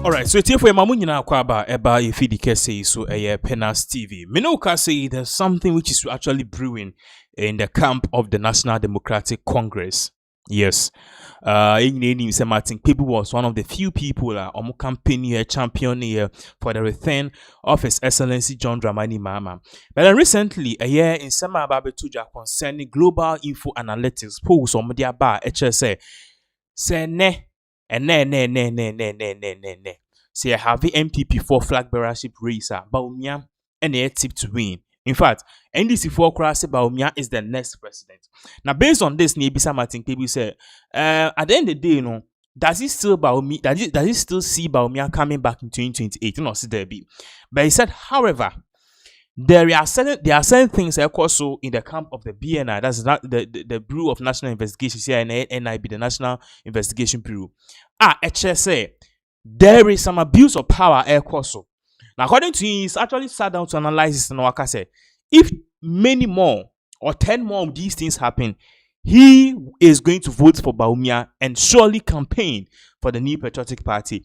Alright, so if we're mamunyina kwaba eba ifidi kese so Pinaxtv. Minoka say there's something which is actually brewing in the camp of the National Democratic Congress. Yes. Kpebu was one of the few people on campaign here, champion here for the return of His Excellency John Dramani Mahama. But then recently, a year in Sema Babetuja concerning global info analytics polls on media bar HSA say ne. And ne. Say I have the MPP for flag bearership race, Bawumia and a tip to win. In fact, NDC for cross Bawumia is the next president. Now, based on this, Nebisa Martin Kpebu said, at the end of the day, you know, does he still see Bawumia coming back in 2028? You know, see there be. But he said, however, there are certain things also in the camp of the BNI, that's not the Bureau of National Investigations here, and NIB, the National Investigation Bureau. HSA, there is some abuse of power also. Now, according to him, he's actually sat down to analyze this and Waka said, if many more or 10 more of these things happen, he is going to vote for Bawumia and surely campaign for the New Patriotic Party.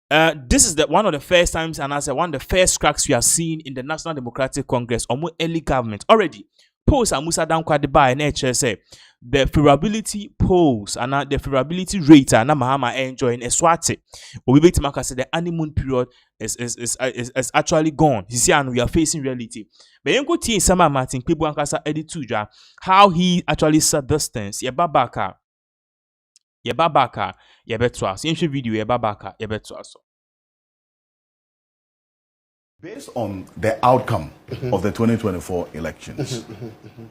This is one of the first times, and I said one of the first cracks we are seeing in the National Democratic Congress or more early government already. Polls are Musa down quite the bar and HSA. The favorability polls and the favorability rate and Mahama enjoying a swati. We wait to mark the honeymoon period is actually gone. You see, and we are facing reality. But you go to Sama Martin Kpebu Ankasa Edituja how he actually set distance. Yebabaka. Yebetwas. In video Yebabaka Yebetwas. Based on the outcome of the 2024 elections,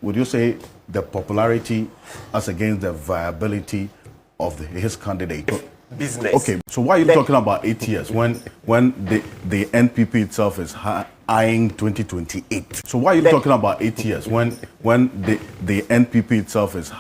would you say the popularity as against the viability of his candidate? Business. Okay, so why are you talking about 8 years when the NPP itself is eyeing 2028? So why are you talking about 8 years when the NPP itself is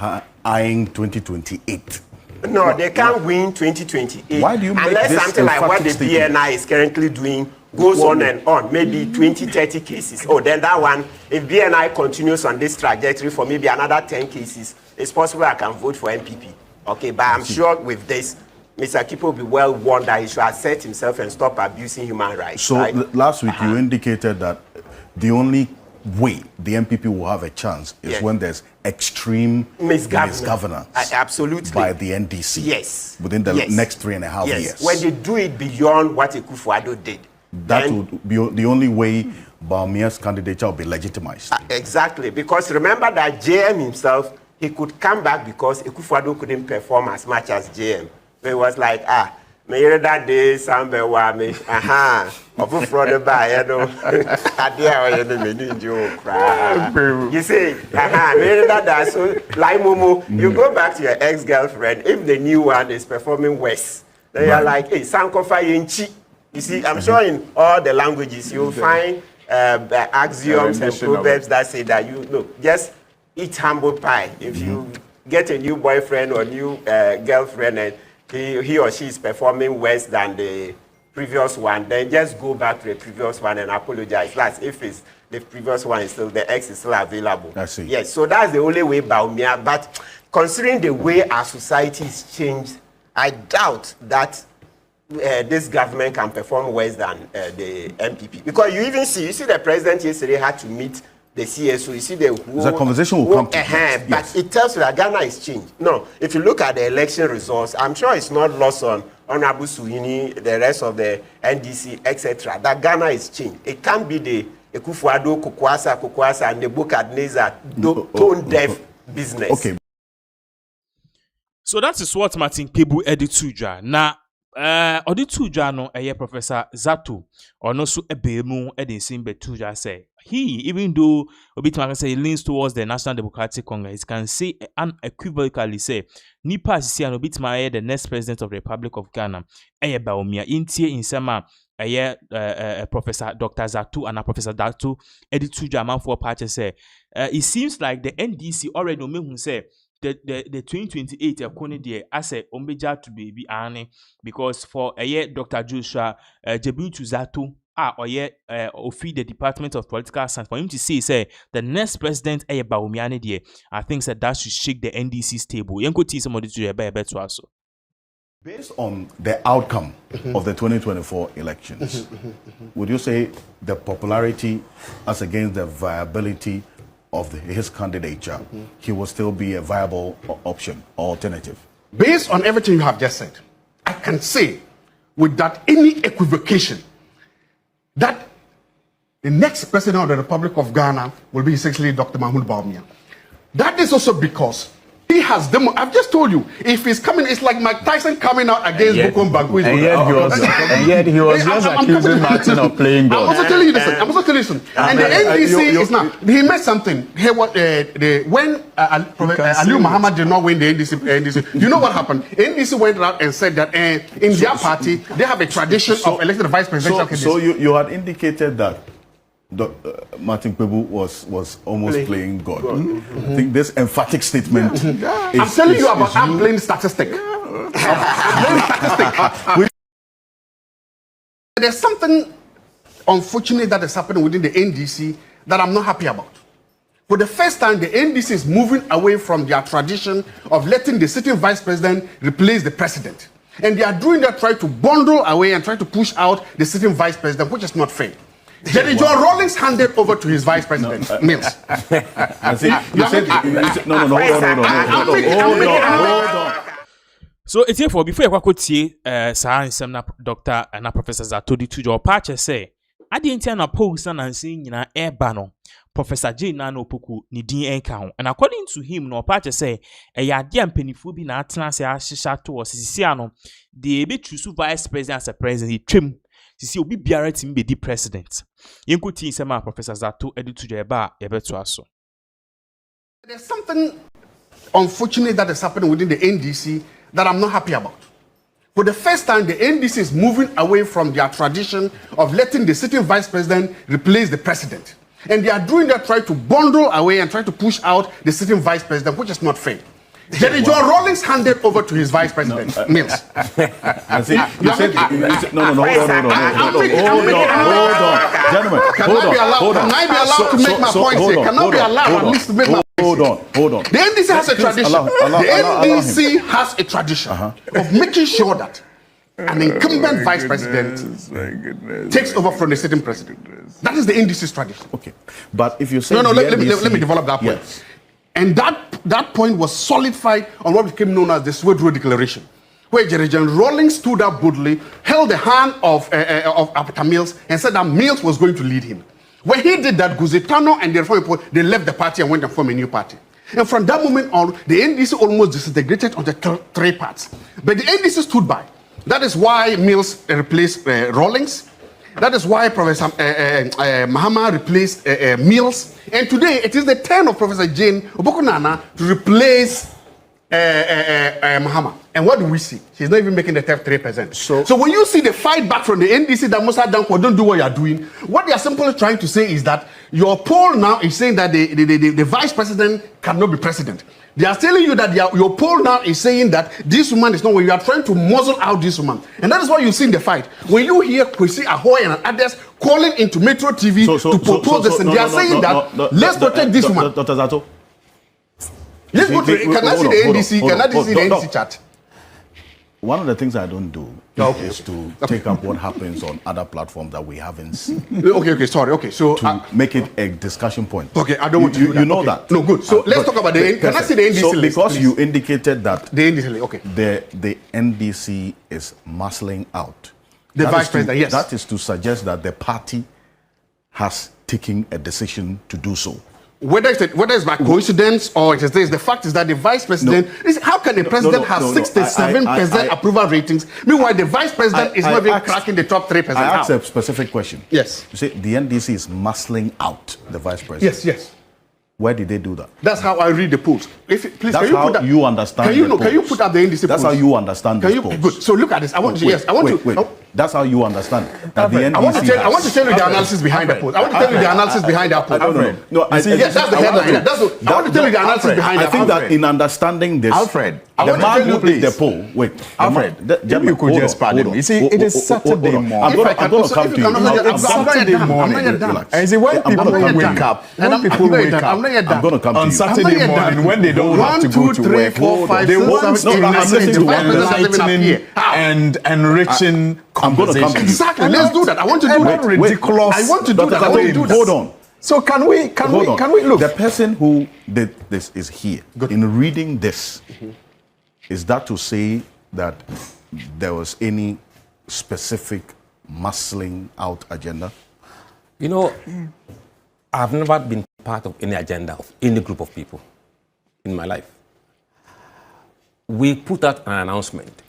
eyeing 2028? No, they can't win 2028. Why do you make unless this something like what the BNI is currently doing goes on and on, maybe 20, 30 cases. Oh, then that one, if BNI continues on this trajectory for maybe another 10 cases, it's possible I can vote for NPP. Okay, but I'm sure with this, Mr. Kpebu will be well warned that he should assert himself and stop abusing human rights. So right? Last week you indicated that the only way the NPP will have a chance is when there's extreme misgovernance. Absolutely. By the NDC. Yes. Within the next 3.5 years. When they do it beyond what Akufo-Addo did. That would be the only way Bawumia's candidature will be legitimized. Exactly. Because remember that JM himself, he could come back because Akufo-Addo couldn't perform as much as JM. So it was like, me hear that day, somebody wa me, of fraud by, you know, you see, me hear that, so, like Momo, you go back to your ex-girlfriend, if the new one is performing worse, then you're like, hey, Sankofa Yenchi. You see, I'm sure in all the languages, you'll find axioms and proverbs that say that you know, just eat humble pie. If you get a new boyfriend or new girlfriend and he or she is performing worse than the previous one, then just go back to the previous one and apologize. That's if it's the previous one is still, the ex is still available. I see. Yes, so that's the only way Bawumia. But considering the way our society is changed, I doubt that this government can perform worse than the MPP. Because you see the president yesterday had to meet the CSO. You see the conversation will come to but it tells you that Ghana is changed. No, if you look at the election results, I'm sure it's not lost on Honorable Suhini, the rest of the NDC, etc. That Ghana is changed. It can't be the Akufo-Addo, Kokwasa, and the Nebukadnezar tone-deaf business. Okay. So that is what Martin Kpebu Edituja. Now, Odituja no Professor Zato or no so ebemu edinsin betuja say he, even though Obitima say he leans towards the National Democratic Congress, can say unequivocally say Nipa Sisi and Obitima the next president of the Republic of Ghana Bawumia intie insema Professor Dr. Zato and Professor Zato Edituja man for party say it seems like the NDC already know say the 2028 economy there as a ombeja to be ane because for a year Dr. Joshua Jebutu Zato or the Department of Political Science for him to say the next president Bawumia there I think that should shake the NDC's table. Yenko ti somebody to better also. Based on the outcome of the 2024 elections, would you say the popularity as against the viability of his candidature, he will still be a viable option or alternative? Based on everything you have just said, I can say without any equivocation that the next president of the Republic of Ghana will be essentially Dr. Mahmoud Bawumia. That is also because he has I've just told you, if he's coming, it's like Mike Tyson coming out against Bukom Banku. And yet he was just accusing Martin of playing God. I'm also telling you this. And the NDC is now, he made something. When Aliu Mahama did not win the NDC, you know what happened? NDC went out and said that in their party, they have a tradition of elected vice presidential candidates. So you had indicated that Martin Kpebu was almost playing God. I think this emphatic statement is, I'm telling you about I'm playing statistic. There's something unfortunate that is happening within the NDC that I'm not happy about. For the first time, the NDC is moving away from their tradition of letting the sitting vice president replace the president. And they are doing that, trying to bundle away and try to push out the sitting vice president, which is not fair. Jerry John Rawlings handed over to his vice president, Mills. No, hold on. So it's here for before you could see Sir and Doctor and Professor Zatodi to your patch say, I didn't tell a post and seeing in an air banner. Professor J. Nano Puku ni DN and according to him, no patch say a yadian pennyfubi na atlas shisha to was Siciano, the be to vice president as a president, trim. Sisi obi biara tim be di president. Yenkuti nsema Professor Zato edu to jeba yebeto aso. There's something unfortunate that is happening within the NDC that I'm not happy about. For the first time, the NDC is moving away from their tradition of letting the sitting vice president replace the president. And they are doing that, trying to bundle away and try to push out the sitting vice president, which is not fair. Jerry John Rawlings handed over to his vice president, Mills. Hold on. Gentlemen, Can I be allowed to make my point here? Can I be allowed at least to make my Hold on. The NDC has a tradition. The NDC has a tradition of making sure that an incumbent vice president takes over from the sitting president. That is the NDC's tradition. Okay. But if you say let me develop that point. Yes. And that point was solidified on what became known as the Sword Road Declaration, where Jerry John Rawlings stood up boldly, held the hand of Apata Mills, and said that Mills was going to lead him. When he did that, Guzitano and the Reform people, they left the party and went and formed a new party. And from that moment on, the NDC almost disintegrated onto three parts. But the NDC stood by. That is why Mills replaced Rawlings. That is why Professor Mahama replaced Mills. And today, it is the turn of Professor Jane Obokunana to replace Mahama. And what do we see? She's not even making the 3%. So when you see the fight back from the NDC that Musa Danko don't do what you are doing, what they are simply trying to say is that your poll now is saying that the vice president cannot be president. They are telling you that your poll now is saying that this woman is not where you are trying to muzzle out this woman. And that is why you see in the fight. When you hear Kwesi Ahoy and others calling into Metro TV to propose this, and they are saying that let's protect this woman. Dr. Zato. Let's go to, can I see the NDC? Can I see the NDC chat? One of the things I don't do is to take up what happens on other platforms that we haven't seen. Okay, sorry. Okay, so to make it a discussion point. Okay, I don't want to do that. You know that. No, good. So let's talk about the NDC. Can I see the NDC list, because please? you indicated that the NDC list, okay. The NDC is muscling out. The vice president, yes. That is to suggest that the party has taken a decision to do so. Whether it's by coincidence or it is the fact is that the vice president how can the president have 67% approval ratings, meanwhile the vice president is not even cracking the top 3%? I asked a specific question. Yes. You say the NDC is muscling out the vice president. Yes. Where did they do that? That's how I read the polls. Please, that's can you how put that, you understand. Can you put up the NDC polls? That's how you understand the polls. Good. So look at this. I want to. That's how you understand that the NDC. I want to tell you the analysis behind the polls. I want to tell you the analysis behind that poll. No, yes, that's the headline. I want to tell you the analysis behind that. I think that in understanding this, Alfred, The man who did the poll. Wait, Alfred, if you could just pardon me. You see, it is Saturday morning. I'm going to come to you. It's Saturday morning. And see, when people wake up, I'm going to come to you. On Saturday morning, when they don't have to go to work, they want to listen to enlightening and enriching conversation. Exactly. Let's do that. I want to do that. Ridiculous. I want to do that. Hold on. So can we look? The person who did this is here. In reading this, is that to say that there was any specific muscling out agenda? You know, I've never been part of any agenda of any group of people in my life. We put out an announcement.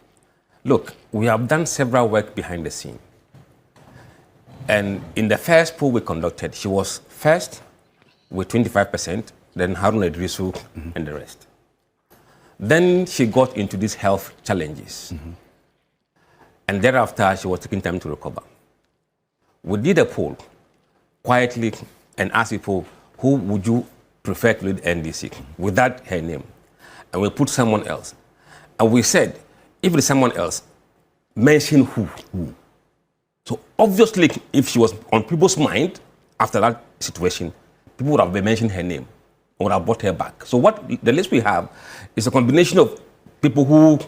Look, we have done several work behind the scene. And in the first poll we conducted, she was first with 25%, then Harun Idrisu and the rest. Then she got into these health challenges. And thereafter, she was taking time to recover. We did a poll quietly and asked people, who would you prefer to lead NDC without her name? And we put someone else. And we said, if it's someone else, mention who. So obviously, if she was on people's mind after that situation, people would have mentioned her name or would have brought her back. So what the list we have is a combination of people who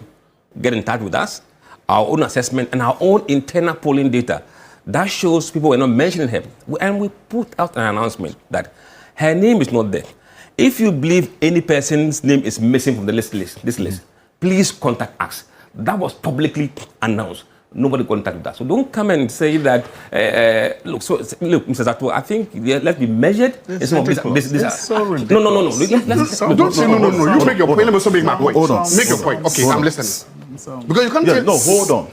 get in touch with us, our own assessment, and our own internal polling data. That shows people were not mentioning her. And we put out an announcement that her name is not there. If you believe any person's name is missing from the this list, please contact us. That was publicly announced. Nobody contacted us. So don't come and say that, look, Mr. Zato, I think let's be measured. It's so ridiculous. No. Don't say no. You make your point. Let me also make my point. Hold on. Make your point. Okay, I'm listening. Because you can't tell. No, hold on.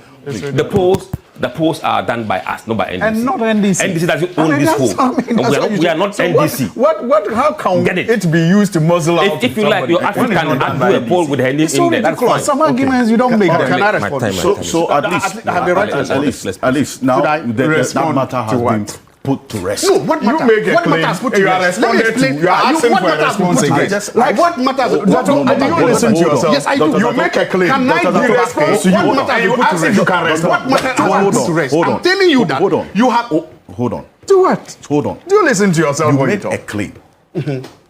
The polls are done by us, not by NDC. And not NDC. NDC doesn't own this poll. We are not NDC. How can it be used to muzzle out? If you like, your African can do a poll with her name in there. That's fine. Some arguments you don't make them. Can I respond? So at least now that matter has been put to rest. No, what matter? You make a what claim. matters put to You are rest? Let me responding explain. to. You are asking for a response again. Like what matters? Do you listen to yourself? Yes, I do. You make a claim. Can I He responds to you. What matters? You ask if you can respond. What matters put to rest? I'm telling you that you have. Hold on. Do what? Hold on. Do you listen to yourself You when you made talk? a claim.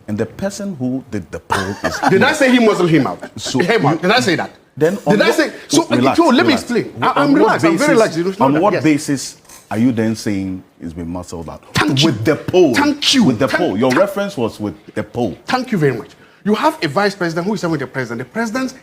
And the person who did the poll is Did I say he muzzled him out? So Did I say that? Then did I say so? Relax, Let me relax. explain. On I'm what relaxed. I'm very basis- relaxed. On what basis are you then saying it's been muscled out? Thank you. With the poll. Thank you. With the Thank- poll. Your reference was with the poll. Thank you very much. You have a vice president who is serving the president. The president's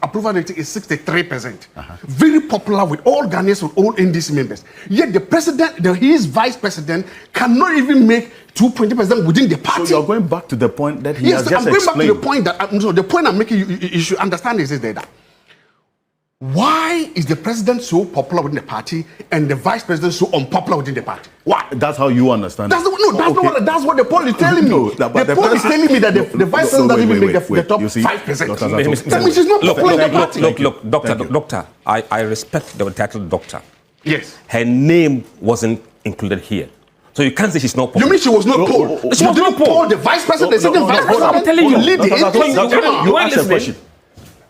approval rating is 63%. Very popular with all Ghanaians, with all NDC members. Yet the president, his vice president, cannot even make 2.0% within the party. So you're going back to the point that he has just I'm going explained. back to the point that the point I'm making. You should understand is that. Why is the president so popular within the party and the vice president so unpopular within the party? Why? That's how you understand That's it. that's what the poll is telling me. No, but the poll is telling me that the vice president doesn't even make the top You see, 5%. Dr. That means she's not popular in the party. Look, doctor, I respect the title doctor. Yes. Her name wasn't included here. So you can't say she's not popular. You mean she was not polled? She was not polled. The vice president, the sitting vice president. I'm telling you. to lead the NPP. You asked a question.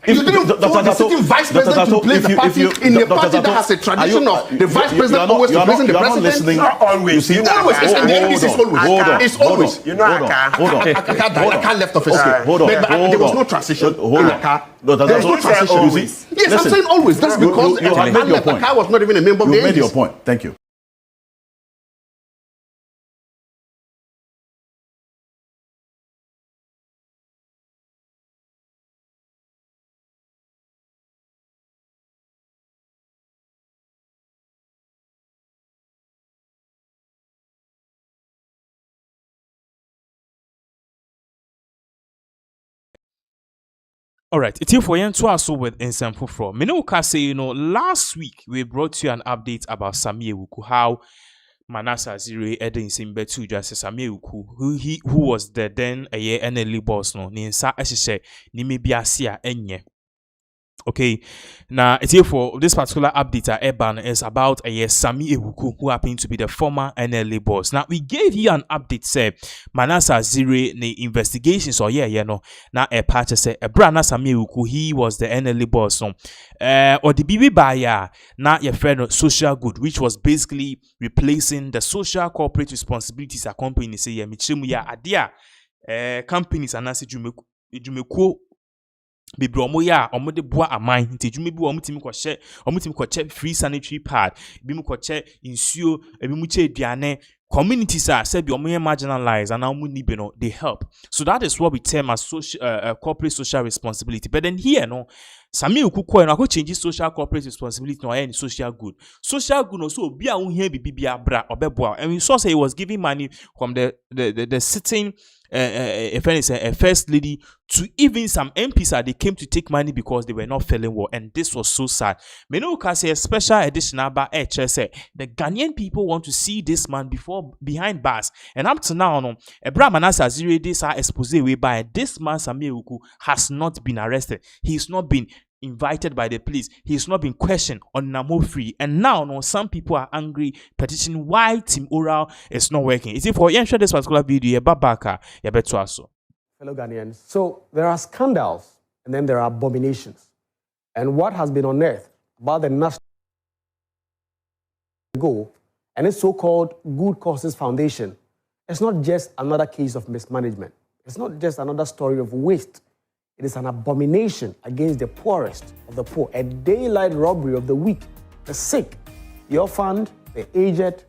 You didn't poll the sitting vice president to place the party in the party that has a tradition of the vice president always replacing the president. Not always. You know, always. And the NDC is always. It's always. You know, Aka left office. Hold on. There was no transition. Hold on. There was no transition. Always. Yes, I'm saying always. That's because you have made your point. Aka was not even a member of the You made your NDC. point. Thank you. All right, it's here for you to also with Insample From. Minoka say, last week we brought you an update about Samie Wuku, how Manasa Zire Eden Simbetu just Samie Wuku, who was the then a year and a boss no, Ninsa Eshe, Nimibiasia Enye. Okay, now it's here for this particular update. Eban is about Sami Ewuku, who happened to be the former NLA boss. Now we gave you an update, say Manasa Zire the investigations or no. Now a patch say Brana Sami Ewuku, he was the NLA boss. So, or the BB buyer now your friend social good, which was basically replacing the social corporate responsibilities a company say michimu ya adia companies anasi jumeko Bibro ya omo de boa aman nti dwuma bi wo mutimi kwache free sanitary pad bi mu kwache insuo bi mu che aduane communities are said be omo marginalized and omo ni be no they help. So that is what we term as social corporate social responsibility. But then here no Sami Ewuku no change social corporate responsibility no any social good no so obi a wo hia bibia bra obeboa, and we saw say he was giving money from the sitting if anything, a first lady to even some MPs they came to take money because they were not feeling well, and this was so sad. Meno can say a special edition about say the Ghanaian people want to see this man behind bars, and up to now, no, Abraham Manasa Ziri this are expose whereby this man Sami Ewuku has not been arrested. He's not been invited by the police. He's not been questioned on Namo free. And now, no, some people are angry, petitioning why Team Oral is not working. Is it for you share this particular video? Babaka, Fellow Ghanaians, so there are scandals and then there are abominations. And what has been unearthed about the National Go and its so-called Good Causes Foundation, it's not just another case of mismanagement. It's not just another story of waste. It is an abomination against the poorest of the poor, a daylight robbery of the weak, the sick, the orphaned, the aged,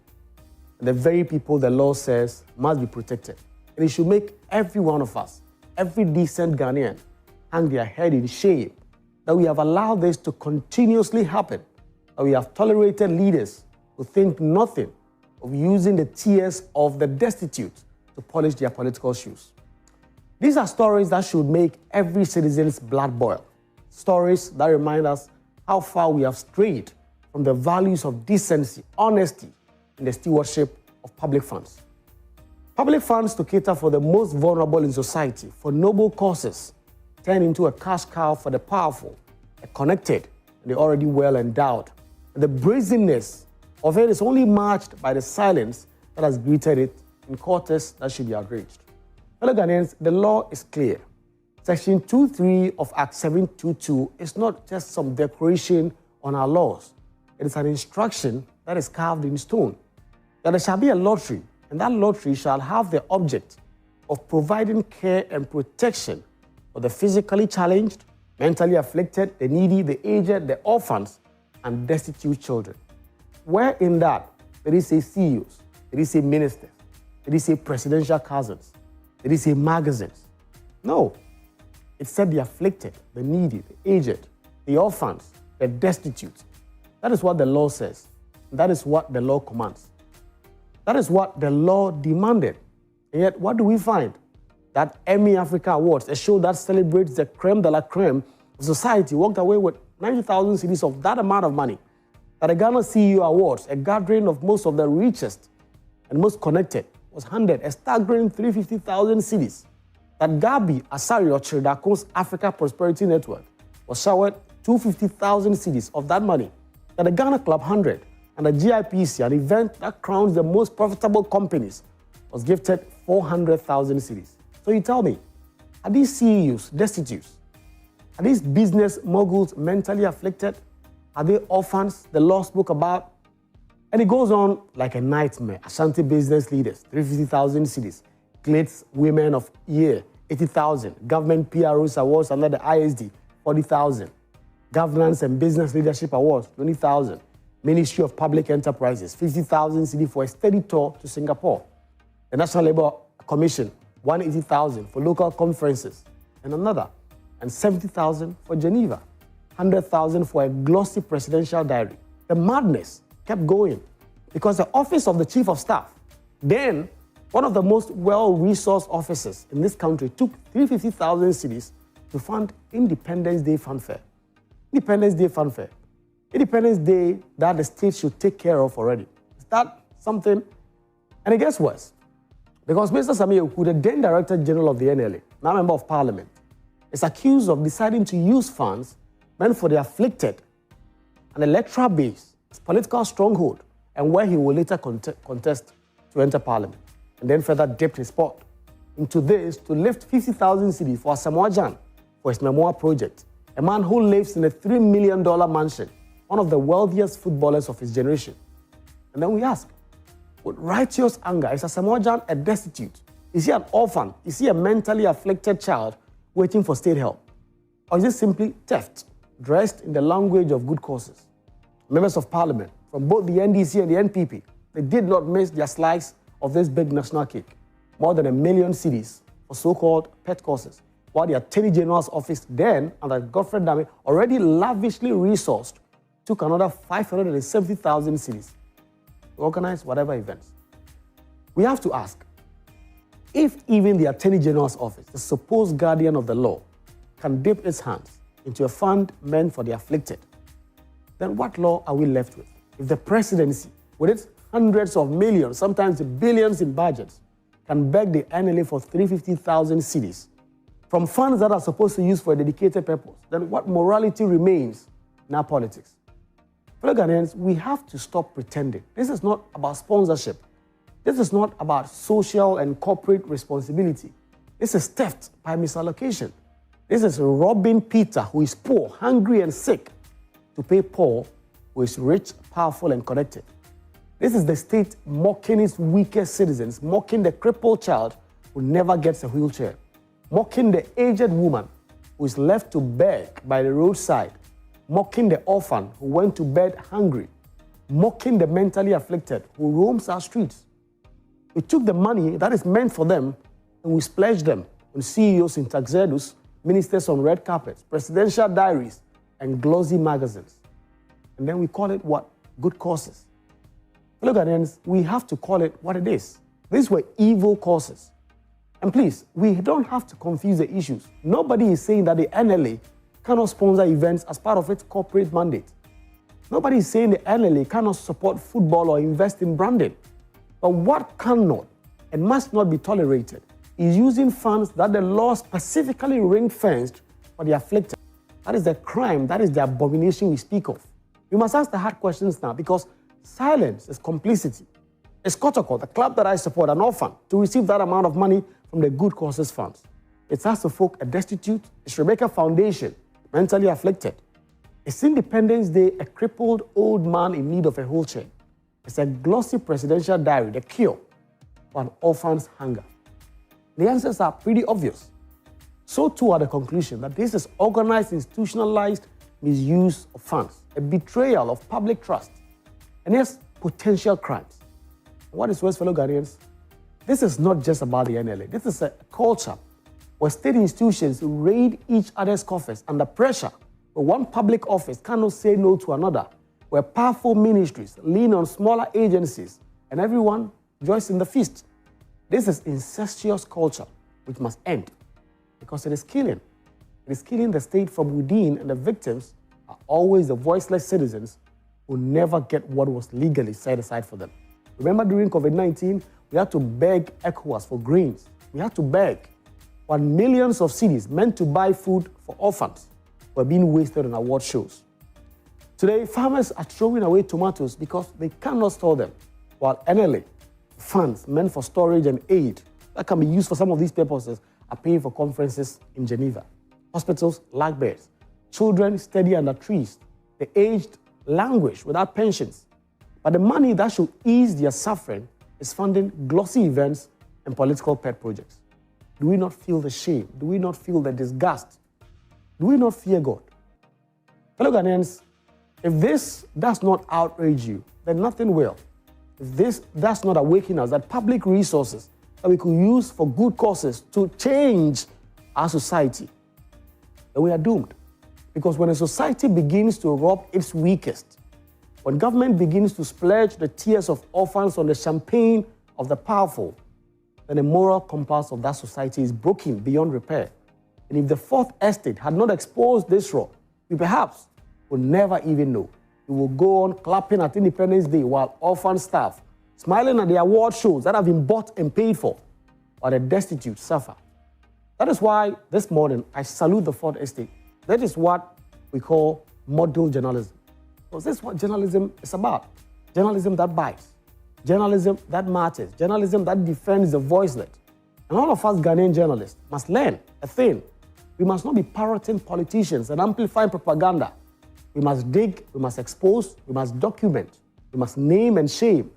and the very people the law says must be protected. And it should make every one of us, every decent Ghanaian, hang their head in shame that we have allowed this to continuously happen, that we have tolerated leaders who think nothing of using the tears of the destitute to polish their political shoes. These are stories that should make every citizen's blood boil. Stories that remind us how far we have strayed from the values of decency, honesty, and the stewardship of public funds. Public funds to cater for the most vulnerable in society, for noble causes, turn into a cash cow for the powerful, the connected, and the already well endowed. And the brazenness of it is only matched by the silence that has greeted it in quarters that should be outraged. Fellow Ghanaians, the law is clear. Section 2.3 of Act 722 is not just some decoration on our laws. It is an instruction that is carved in stone, that there shall be a lottery, and that lottery shall have the object of providing care and protection for the physically challenged, mentally afflicted, the needy, the aged, the orphans, and destitute children. Where in that, there is a CEOs, there is a ministers, there is a presidential cousins, there is a magazines. No, it said the afflicted, the needy, the aged, the orphans, the destitute. That is what the law says. That is what the law commands. That is what the law demanded. And yet, what do we find? That Emmy Africa Awards, a show that celebrates the creme de la creme of society, walked away with 90,000 cedis of that amount of money. That the Ghana CEO Awards, a gathering of most of the richest and most connected, was handed a staggering 350,000 cedis. That Gabi Asari Ochiridako's Africa Prosperity Network was showered 250,000 cedis of that money. That the Ghana Club 100 and the GIPC, an event that crowns the most profitable companies, was gifted 400,000 cedis. So you tell me, are these CEOs destitute? Are these business moguls mentally afflicted? Are they orphans the law spoke about? And it goes on like a nightmare. Ashanti business leaders, 350,000 cedis. Glades Women of Year, 80,000. Government PROs Awards under the ISD, 40,000. Governance and Business Leadership Awards, 20,000. Ministry of Public Enterprises, 50,000 cedi for a study tour to Singapore. The National Labour Commission, 180,000 for local conferences and another, and 70,000 for Geneva, 100,000 for a glossy presidential diary. The madness kept going because the office of the Chief of Staff, then one of the most well-resourced officers in this country, took 350,000 cedis to fund Independence Day fanfare. Independence Day fanfare. Independence Day that the state should take care of already. Is that something? And it gets worse. Because Mr. Sami Ewuku, the then Director General of the NLA, now Member of Parliament, is accused of deciding to use funds meant for the afflicted, an electoral base, his political stronghold, and where he will later contest to enter parliament, and then further dipped his pot into this to lift 50,000 cedis for Samoa for his memoir project, a man who lives in a $3 million mansion, one of the wealthiest footballers of his generation. And then we ask, with righteous anger, is Samoa a destitute? Is he an orphan? Is he a mentally afflicted child waiting for state help? Or is it simply theft, dressed in the language of good causes? Members of parliament from both the NDC and the NPP, they did not miss their slice of this big national cake. More than 1 million cedis for so-called pet causes, while the Attorney General's office then, under Govt, already lavishly resourced, took another 570,000 cedis to organize whatever events. We have to ask, if even the Attorney General's office, the supposed guardian of the law, can dip its hands into a fund meant for the afflicted, then what law are we left with? If the presidency, with its hundreds of millions, sometimes billions in budgets, can beg the NLA for 350,000 cedis from funds that are supposed to use for a dedicated purpose, then what morality remains in our politics? Fellow Ghanaians, we have to stop pretending. This is not about sponsorship. This is not about social and corporate responsibility. This is theft by misallocation. This is robbing Peter, who is poor, hungry, and sick, to pay Paul, who is rich, powerful, and connected. This is the state mocking its weakest citizens, mocking the crippled child who never gets a wheelchair, mocking the aged woman who is left to beg by the roadside, mocking the orphan who went to bed hungry, mocking the mentally afflicted who roams our streets. We took the money that is meant for them and we splashed them on CEOs in tuxedos, ministers on red carpets, presidential diaries, and glossy magazines. And then we call it what? Good causes. Look, Ghanaians, we have to call it what it is. These were evil causes. And please, we don't have to confuse the issues. Nobody is saying that the NLA cannot sponsor events as part of its corporate mandate. Nobody is saying the NLA cannot support football or invest in branding. But what cannot and must not be tolerated is using funds that the law specifically ring-fenced for the afflicted. That is the crime, that is the abomination we speak of. We must ask the hard questions now, because silence is complicity. It's Kotoko, the club that I support, an orphan, to receive that amount of money from the good causes funds. It's As Folk, a destitute. It's Rebecca Foundation, mentally afflicted. It's Independence Day, a crippled old man in need of a wheelchair. It's a glossy presidential diary, the cure for an orphan's hunger. The answers are pretty obvious. So too are the conclusion that this is organized, institutionalized misuse of funds, a betrayal of public trust, and yes, potential crimes. What is worse, fellow Ghanaians? This is not just about the NLA. This is a culture where state institutions raid each other's coffers under pressure, where one public office cannot say no to another, where powerful ministries lean on smaller agencies, and everyone joins in the feast. This is incestuous culture, which must end, because it is killing. It is killing the state from within, and the victims are always the voiceless citizens who never get what was legally set aside for them. Remember, during COVID-19, we had to beg ECOWAS for grains. We had to beg, while millions of cedis meant to buy food for orphans were being wasted on award shows. Today, farmers are throwing away tomatoes because they cannot store them, while NLA funds meant for storage and aid that can be used for some of these purposes are paying for conferences in Geneva. Hospitals lack beds. Children study under trees. The aged languish without pensions. But the money that should ease their suffering is funding glossy events and political pet projects. Do we not feel the shame? Do we not feel the disgust? Do we not fear God? Fellow Ghanaians, if this does not outrage you, then nothing will. If this does not awaken us that public resources that we could use for good causes to change our society, then we are doomed. Because when a society begins to rob its weakest, when government begins to splurge the tears of orphans on the champagne of the powerful, then the moral compass of that society is broken beyond repair. And if the Fourth Estate had not exposed this rot, we perhaps would never even know. We will go on clapping at Independence Day while orphan staff smiling at the award shows that have been bought and paid for, while the destitute suffer. That is why this morning I salute the Fourth Estate. That is what we call model journalism. Because this is what journalism is about. Journalism that bites. Journalism that matters. Journalism that defends the voiceless. And all of us Ghanaian journalists must learn a thing. We must not be parroting politicians and amplifying propaganda. We must dig, we must expose, we must document, we must name and shame.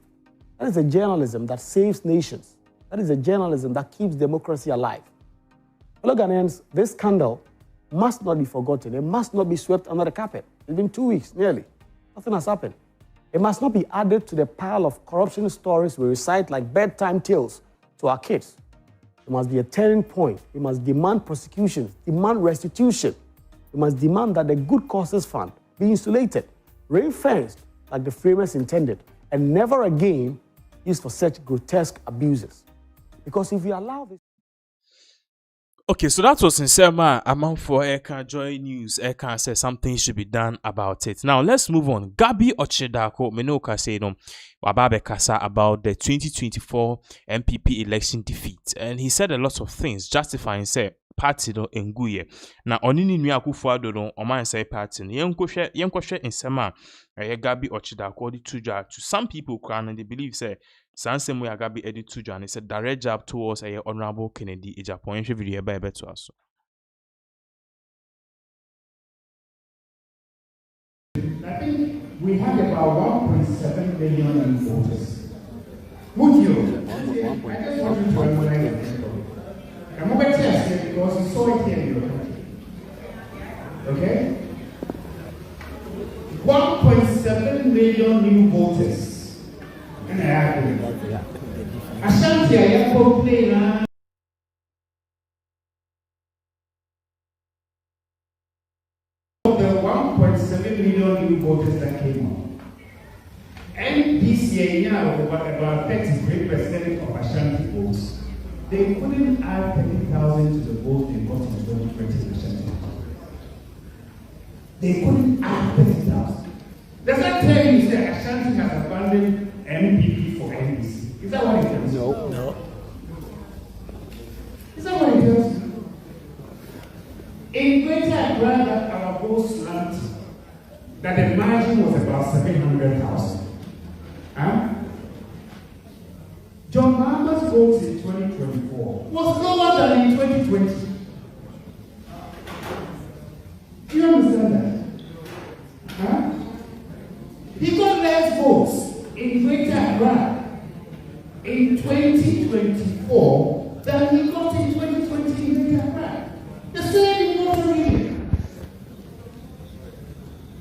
That is a journalism that saves nations. That is a journalism that keeps democracy alive. Fellow Ghanaians, this scandal must not be forgotten. It must not be swept under the carpet. It's been 2 weeks, nearly. Nothing has happened. It must not be added to the pile of corruption stories we recite like bedtime tales to our kids. There must be a turning point. We must demand prosecution, demand restitution. We must demand that the Good Causes Fund be insulated, ring-fenced like the framers intended, and never again used for such grotesque abuses. Because if we allow this... Okay, so that was in Selma among for Eka Joy News. Eka said something should be done about it. Now let's move on. Gabi Ochedako Menoka said Wababe Kasa about the 2024 MPP election defeat, and he said a lot of things justifying say party no enguye. Na onini nua Akufo-Addo no oman say party no yenkohwe in Selma Gabi Ochedako di tuja to some people and they believe say Sansem we Gabi edit to John. It's a direct job towards a honorable Kennedy Japan video by better us. I think we had about 1.7 million voters. Would you? I just want you to underline it. I'm going to test it because you saw it here in your country. Okay? 1.7 million new voters. And I agree. Ashanti, I have complained. Of the 1.7 million new voters that came on, and this year, about 33% of Ashanti votes, they couldn't add 30,000 to the vote they got in 2020 Ashanti. They couldn't add 30,000. Does that tell you that Ashanti has abandoned NPP for NDC? Is that what it tells you? No. Is that what it tells you? In Greater Accra, that our vote slumped, that the margin was about 700,000. Huh? John Mahama's votes in 2024 was lower than in 2020. Do you understand that? Huh? He got less votes in Greater Accra in 2024 than he got in 2020 in Greater Accra. The same in North region.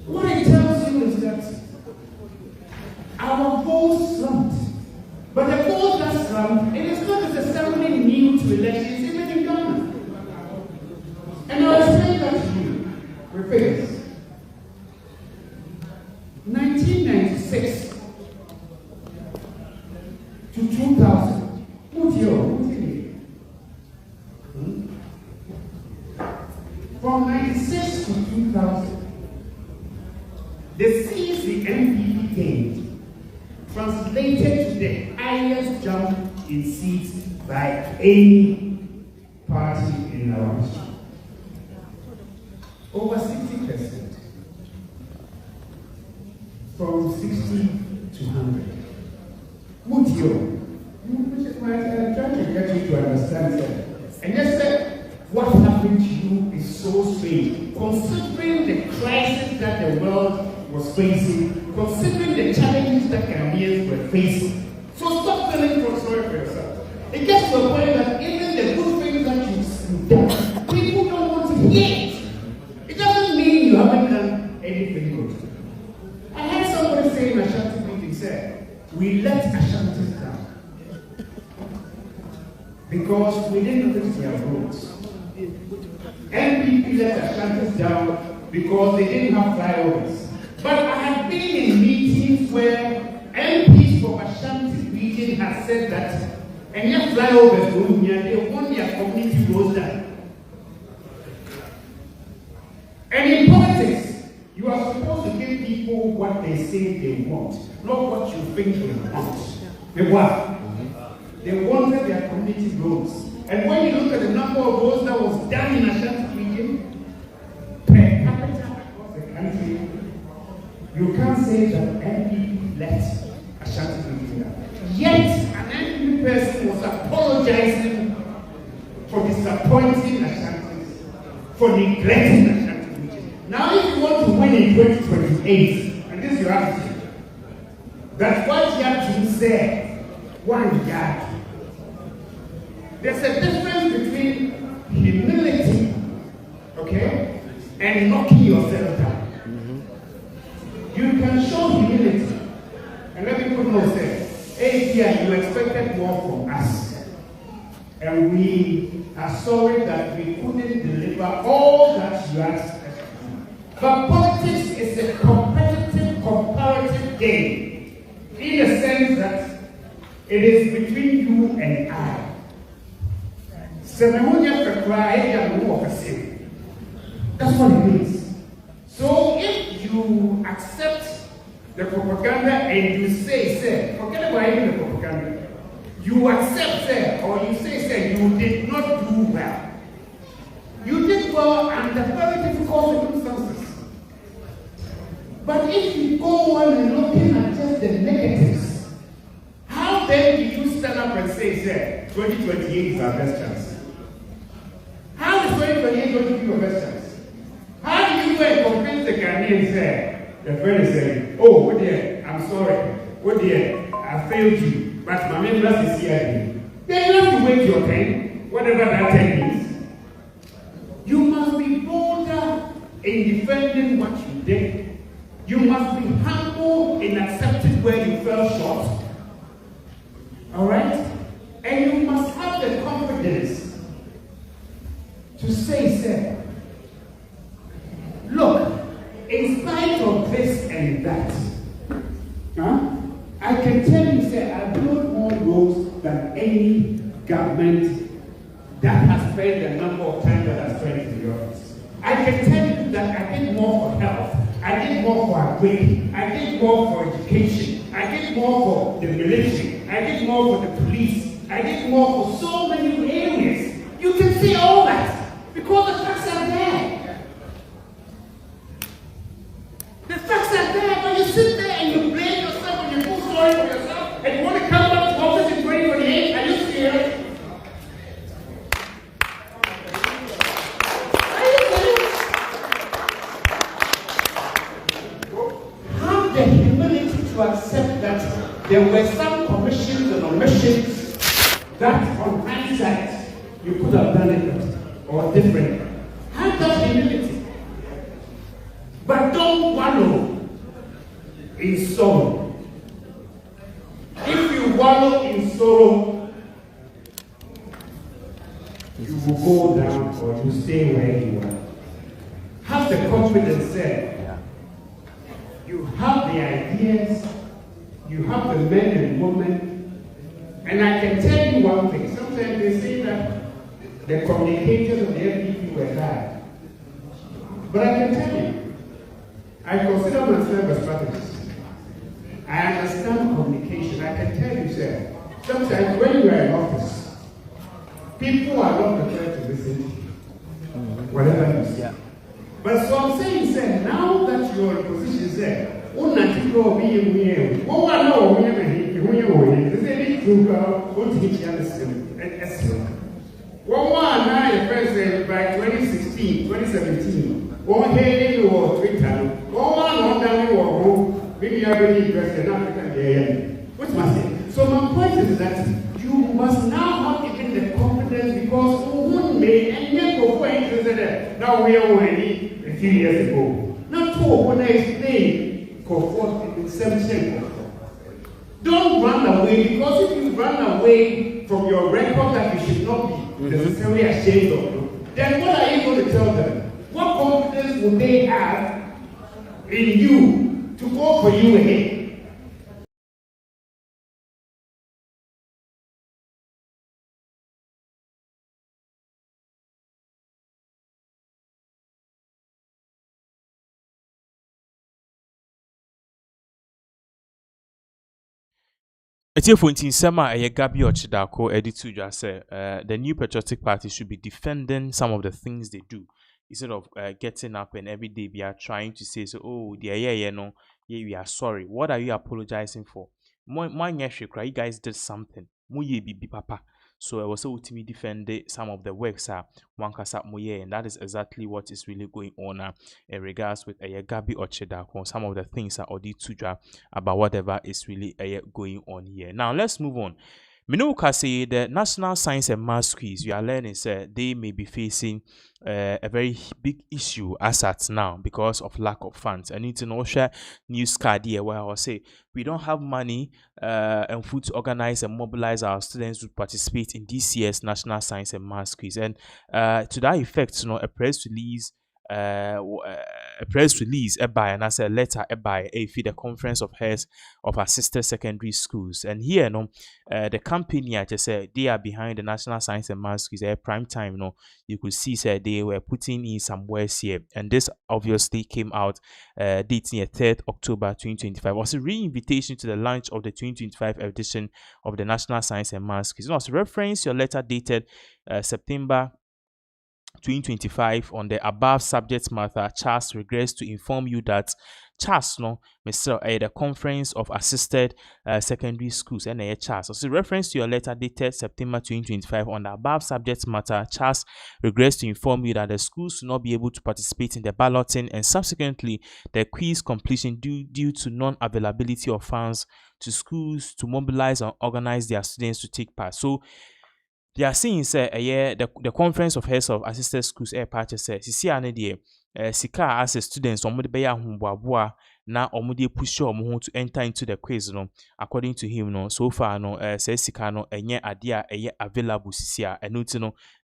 What it tells you is that our votes slumped. But the vote that slumped, it is not necessarily new to elections, even in Ghana. And I was saying that to you, repeat this. 1996 to 2000. Who's here? From 96 to 2000, the seats the MPP gained translated to the highest jump in seats by any party in our history. Over 60%. From 60 to 100. Mutio, I'm trying to get you to understand that. And just said, what happened to you is so strange. Considering the crisis that the world was facing, considering the challenges that Ghanaians were facing. So stop feeling sorry for yourself. It gets to a point that even the good things that you've done, people don't want to hear it. It doesn't mean you haven't done anything good. I had somebody say in Ashanti meeting, said, we let Ashanti down because we didn't fix their roads. NPP let Ashanti down because they didn't have flyovers. But I have been in meetings where MPs from Ashanti region have said that and yet flyovers they want their community roads done. And in politics, you are supposed to give people what they say they want, not what you think they want. They what? They wanted their community roads. And when you look at the number of roads that was done in Ashanti region, per capita across says that NPP left Ashanti Region. Yet, an NPP person was apologizing for disappointing Ashanti, for neglecting Ashanti Region. Now, if you want to win in 2028, and this is your attitude, that's what you have to say, one yard. There's a difference between humility, okay, and knocking yourself down. You can show humility, and let me put no say, hey, dear, you expected more from us, and we are sorry that we couldn't deliver all that you asked us to do. But politics is a competitive, comparative game, in the sense that it is between you and I. That's what it means. So if you accept the propaganda and you say, forget about even the propaganda, you accept, or you say, you did not do well. You did well under very difficult circumstances. But if you go on and looking at just the negatives, how then do you stand up and say, 2028 is our best chance? How is 2028 going to be your best chance? How do you go and convince the Ghanaians, the friend is saying, oh, oh dear, I'm sorry, oh dear, I failed you, but my members is here again. Then you have to wait your turn, whatever that turn is. You must be bolder in defending what you did. You must be humble in accepting where you fell short. All right? And you must have the confidence to say, look, in spite of this and that, I can tell you, I built more roads than any government that has spent the number of times that has spent in the office. I can tell you that I did more for health, I did more for agri, I did more for education, I did more for the military, I did more for the police, I did more for so many areas. You can see all that because the facts are there. The facts are there, but you sit there and you blame yourself and you feel sorry for yourself and you want to come back to office in 2028. Are you serious? Have the humility to accept that there were some commissions and omissions that on hindsight you could have done it or differently. Have that humility. But don't wallow in sorrow. If you wallow in sorrow, you will go down or you stay where you are. Have the confidence there. You have the ideas, you have the men and women, and I can tell you one thing. Sometimes they say that the communicators of the NPP were bad. But I can tell you, I consider myself a strategist. I understand communication. I can tell you, sir, sometimes when you are in office, people are not prepared to listen to you, whatever you say. Yeah. But so I'm saying, sir, now that you're in position, sir, what not to go be in what I know, when one president by 2016, 2017, one heading or Twitter, one on down or maybe I believe President African. What's my say? So my point is that you must now have given the confidence because who made and yet go for interested now we are already a few years ago. Not to when I explain comfort in 7%. Don't run away, because if you run away from your record that you should not be necessarily ashamed of, then what are you going to tell them? What confidence would they have in you to go for you again? It's here for Sema a Govt Dako editu just say the new patriotic party should be defending some of the things they do instead of getting up and every day be trying to say so oh the no Yeah, we are sorry. What are you apologizing for? You guys did something. Bibi papa. So I was able to defend some of the works one moye, and that is exactly what is really going on in regards with Gabi Ocheda or some of the things Odi Tuja about whatever is really going on here. Now let's move on. Minuka say the National Science and Maths quiz you are learning they may be facing a very big issue as at now because of lack of funds. I need to know share news card here where I'll say we don't have money and food to organize and mobilize our students to participate in this year's National Science and Maths quiz. And to that effect, a press release by and as a letter by the conference of heads of our sister secondary schools. And here the company I just said they are behind the National Science and Maths quiz prime time. You could see they were putting in some words here, and this obviously came out dating 3rd October 2025. It was a re-invitation to the launch of the 2025 edition of the National Science and Maths quiz. So reference your letter dated September 2025 on the above subject matter. Charles regrets to inform you that Charles Mr. The conference of assisted secondary schools and Charles. So reference to your letter dated September 2025 on the above subject matter. Charles regrets to inform you that the schools will not be able to participate in the balloting and subsequently the quiz completion due to non-availability of funds to schools to mobilize and organize their students to take part. So they are saying the conference of heads of assisted schools part sisi ane sika as a students omo de be ya homboaboa na omo de push omo to enter into the quiz according to him so far say sika enye ade a available sisi a eno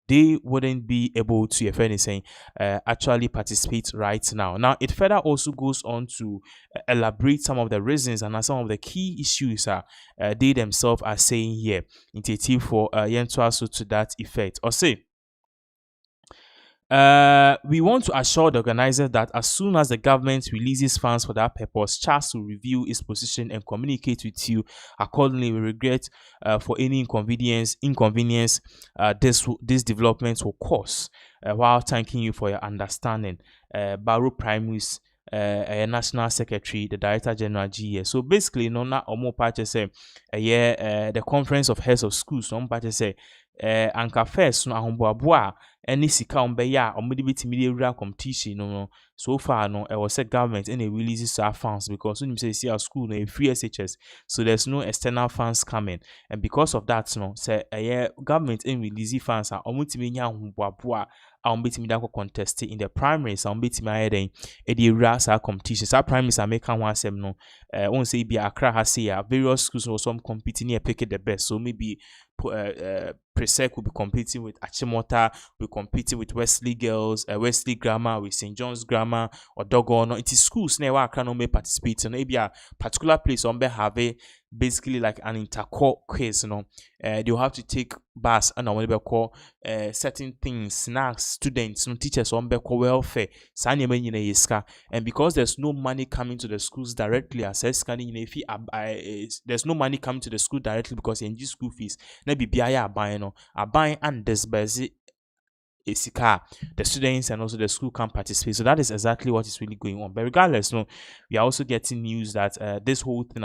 they wouldn't be able to, if anything, actually participate right now. Now, it further also goes on to elaborate some of the reasons and some of the key issues they themselves are saying here in TT for Yentuasu to that effect. Or say, we want to assure the organizer that as soon as the government releases funds for that purpose, Charles will review its position and communicate with you accordingly. We regret for any inconvenience this development will cause while thanking you for your understanding. Barrow Primaries National Secretary, the Director General GS. So basically, na omo party say the Conference of Heads of Schools, no party say anka first no ahomboaboa any sika ombeya omudi bitimi dey rura competition so far it was a government and it releases our funds because when you say our school no free SHS, so there's no external funds coming, and because of that say government and release funds are omutimi nya ahomboaboa betimi da contest in the primaries betimi ayeden e dey rura sa competition sa primaries are make one asem no won say be Accra has say various schools or some competing here pick the best, so maybe Presec will be competing with Achimota, will be competing with Wesley Girls, Wesley Grammar, with St. John's Grammar, or Dogon. It is schools now where can only participate in maybe a particular place on have basically like an intercore quiz. They'll have to take bus and on call certain things, snacks, students, teachers on welfare, and because there's no money coming to the schools directly, there's no money coming to the school directly because in school fees. Maybe are buying and disburse Isika, the students and also the school can participate. So that is exactly what is really going on. But regardless, we are also getting news that this whole thing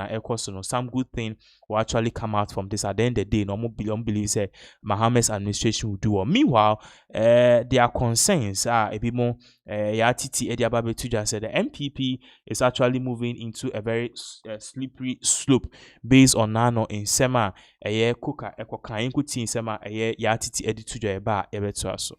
some good thing will actually come out from this. At the end of the day, no more believe Mahama's administration will do. Meanwhile, their concerns are a bit more. Tuja said the MPP is actually moving into a very slippery slope based on nano in Sema Kuka Ekokain Kuti in Sema Yatiti Tuja Eba Ebetuaso.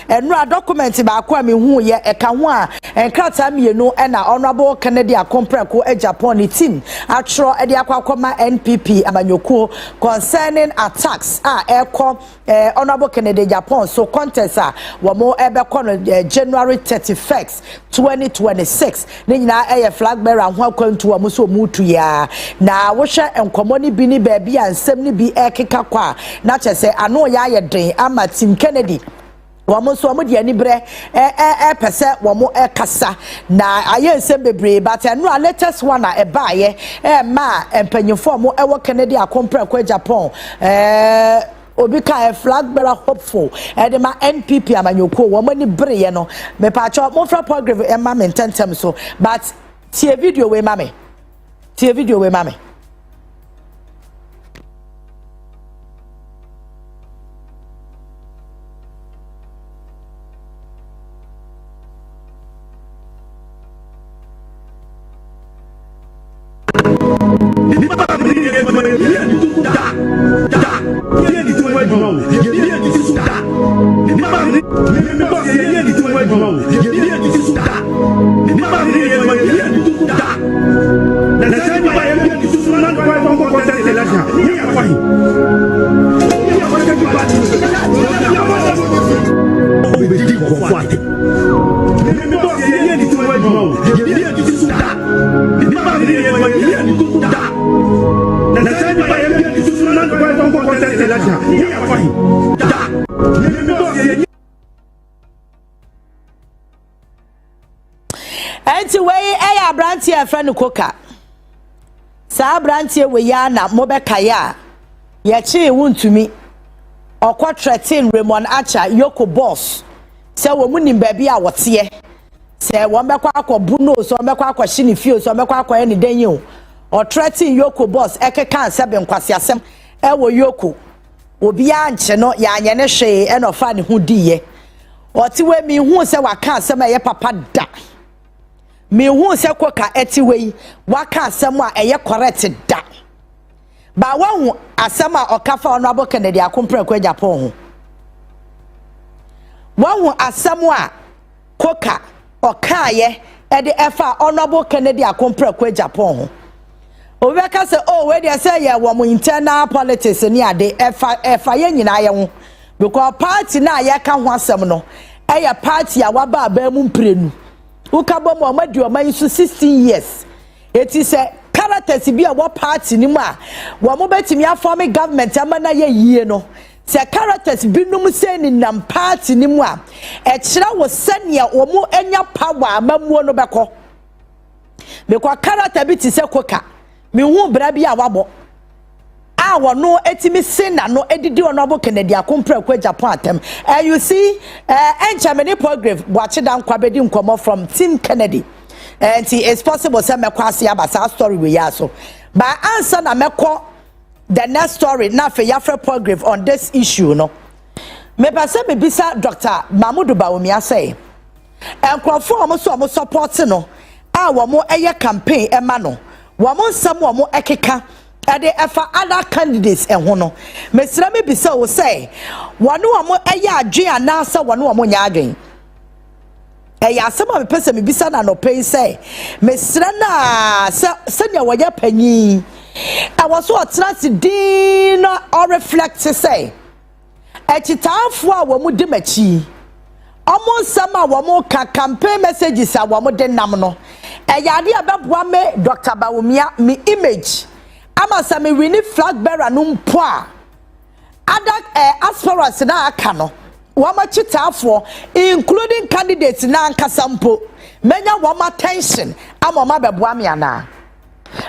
enra document ba kwa me hu ye eka ho a enkrata mienu na honorable Kennedy Akompreko Japan team atro e de akwa NPP amanyoko concerning attacks ekọ honorable Kennedy Japan so contest wo mo ebekọ no January 31st 2026 ne nyina flag bearer ho akwantu wo so mutu ya na wo hwe enkomo ni bi ni ba bi ansem ni bi ekeka kwa na chese ano ya ye den ama team Kennedy wamo so wamo de anibre pese wamo kasa na aye nsem bebre but no latest one na baaye ma empanyefo mo ewo Kennedy Akompreko Japan obi ka flag bearer hopeful de ma NPP amanyoko wamo ni breye no me pa cho mo fra program ma me tentem so but tie video we ma me Anyway, brantie friend koka. Sa brantie we ya na mobekaya. Ye chi wuntumi. Okwa threaten Raymond Acha Yoko boss. Se wo munim ba bia wote. Se wo mekwa akobu no so mekwa akwashi ni fie so mekwa akwa ni danyi o threaten Yoko boss ekeka ansebe nkwase asem e wo Yoko. Obi anche no ya anye ne hwe e no fa ne hu diye. Oti we mi hu se waka asem ye papa da. Me hu se koka etiwei waka asem a eye correct da ba wahu asem a okafa honorable Kennedy Akompreko Japan ho wahu asem a koka okaye e de efa honorable Kennedy Akompreko Japan ho obeka se oh we dey say ye wo mo internal politics ni ade efa ye nyina ye ho because party na ye ka ho asem no eye party a waba ba mu mprenu ukabo mo amadi o man so 16 years eti se characters bi a wo party ni mu a wo mo betimi aform government amana ye yie no se characters bi num se ni nam party ni mu a e kira wo sania wo mo enya power amamuo no beko because character bi ti se koka me hu bra bi a wabo a wono etimi se na no edidi honorable Kennedy Akompreko Japan atem you see enchamene program watch down kwabedi nkomo from team Kennedy and it's possible say mekwase abasa story we ya so but answer na meko the next story na fe yafre program on this issue no me pase me bisa Dr. Bawumia say enkrofo omo support no a wo mo eye campaign e ma no wo mo nsam wo mo ekeka ade efa other candidates ho no mesira me bisa wo say wonu wo mo eye adwen anasa wonu wo mo nya adwen eya asema me pese me bisa na no pay say mesira na se ne wo ya panyi I was so attracted din or reflect say echitaafo a wo mu de machi omo sama wo mo ka campaign messages a wo mo de nam no eya ade abeboa me Dr. Bawumia me image ama same wini flag bearer no mpo a other aspirants na aka no wama chitaafo including candidates na ankasa mpo menya wama attention ama ma beboa me ana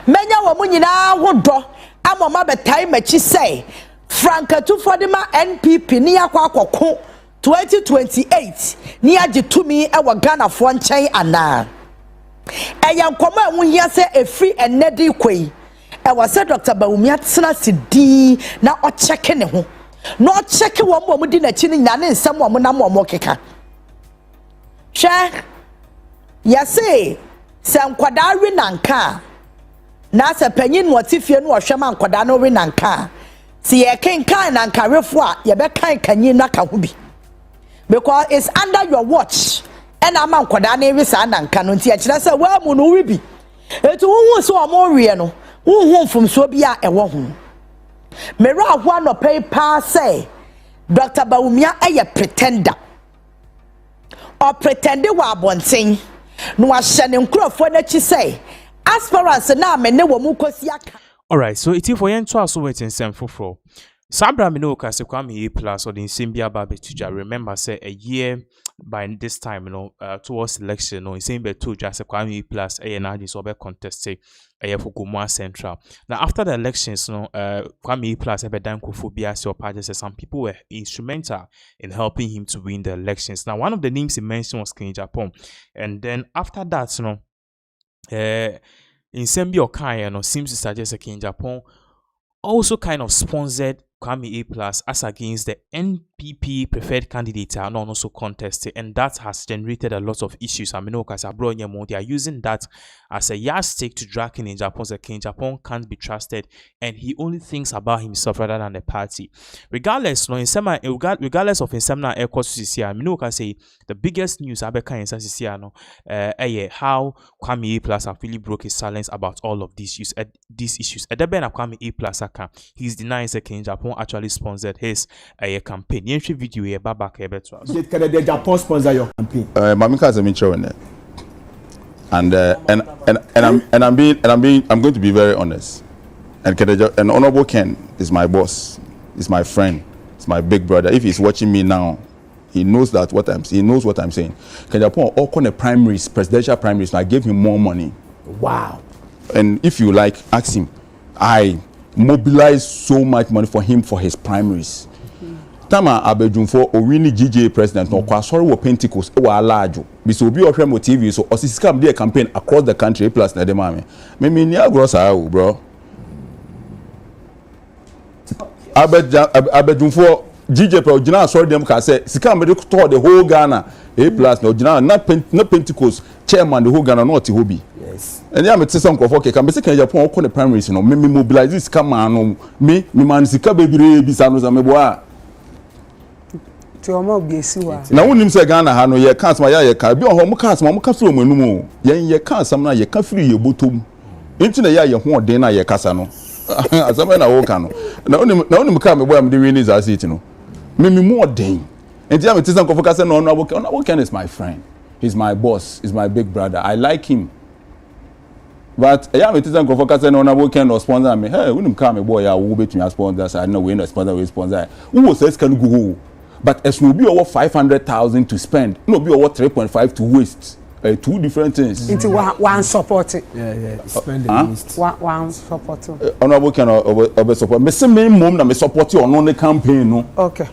menya wo nyina hodo ama ma betai machi say franka tufodima NPP ni akwa 2028 ni agitumi e wa Ghana fo nchen ana eya nkoma hu hia se efri enedi kwei e wa se Dr. Bawumia tsena sidi na o check ne ho no check wo mo di na chi ni nya ne nsem wo mo na mo keka hwe ya se nkwada wi nanka na se panyin no tifie no hwema nkwada no wi nanka si ye kenkan nankarefo a ye be kan kanyin na ka ho bi because it's under your watch. And I'm on Kodane Risan and Canontia. I said, well, Munuibi. It won't so more real. Who from Swabia and Wahoo. Mera one of paper say, Dr. Bawumia a pretender. Or pretender wa bonting. No, I shannon crow for that you say. As far as now, me no mukosiaka. Alright, so it's for yen to also wait in some for. Sabra Minoka se kwame A plus or the Simbia Babe Tuja. Remember, say a year by this time, towards election, in Simba Tuja, se kwame A plus, a na this over contested a year for Gomwa Central. Now, after the elections, kwame A plus, a bedan kufobia, so party says some people were instrumental in helping him to win the elections. Now, one of the names he mentioned was King Japan, and then after that, in Simbia Okaya, seems to suggest a King Japan also kind of sponsored Kwame A plus as against the NPP preferred candidate and also contested, and that has generated a lot of issues. I mean, they are using that as a yardstick to drag King Japan. So King Japan can't be trusted, and he only thinks about himself rather than the party. Regardless, regardless of Insemna I mean, say the biggest news Abeka in Sasisia, how Kwame A plus have really broke his silence about all of these issues. At the Ben of Kwame A plus, he's denying that King Japan actually sponsored his campaign. The entry video here, Baba Kebetwa. Did Canada Japan sponsor your campaign? Mamika has a mention in it, and I'm going to be very honest. And Honorable Ken is my boss, is my friend, is my big brother. If he's watching me now, he knows that he knows what I'm saying. Ken Japan all kind of primaries, presidential primaries. I gave him more money. Wow. And if you like, ask him. I mobilized so much money for him for his primaries. Tama abedunfo owini GJ president no kwa sorry wo Pentecost e wa alajo bi so obi ohwe mo TV so osisika dey campaign across the country plus na dem ame me ni agrosa o bro abedunfo GJ pro gina sorry dem ka say sika me to the whole Ghana a plus no gina na Pentecost chairman the whole Ghana not hobi. Yes. And yeah, me tell some okay, can be say Japan all the primaries, me mobilize this come man, me man sika bebre bi sanu za me boa. To omo biesi wa. Na wonim say Ghana ha no ye kan sama ya ye ka bi ohom kan sama mo ka firi omanu mu. Ye kan sama na ye ka firi ye botom. Enti na ye ho odin na ye kasa no. Asama na wo ka no. Na wonim ka me boa me de win is asset no. Me mo odin. Enti ya me tell some kofoka say no no Ken is my friend. He's my boss, he's my big brother. I like him. But yeah, me tell Govt say no na can no sponsor me. Hey, when him come boy, ya wo betumi sponsor. I know we no sponsor, we sponsor. Who says can go? But as no be over 500,000 to spend, no be over 3.5 to waste. Two different things. Into one support it. Yeah, spend the least. One support. Honorable can over support. Me say me mom na me support you on the campaign no. Okay.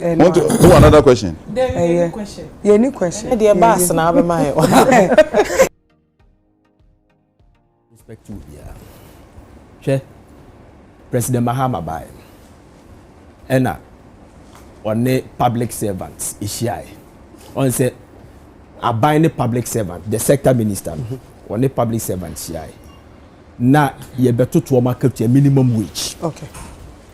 Want to do another question? Any question? Yeah, any question? The boss na be my. Respect you, yeah. President Mahama by and on the public servants ishai on say abaying the public servant the sector minister on the public servants ishai na ye beto to market your minimum wage. Okay.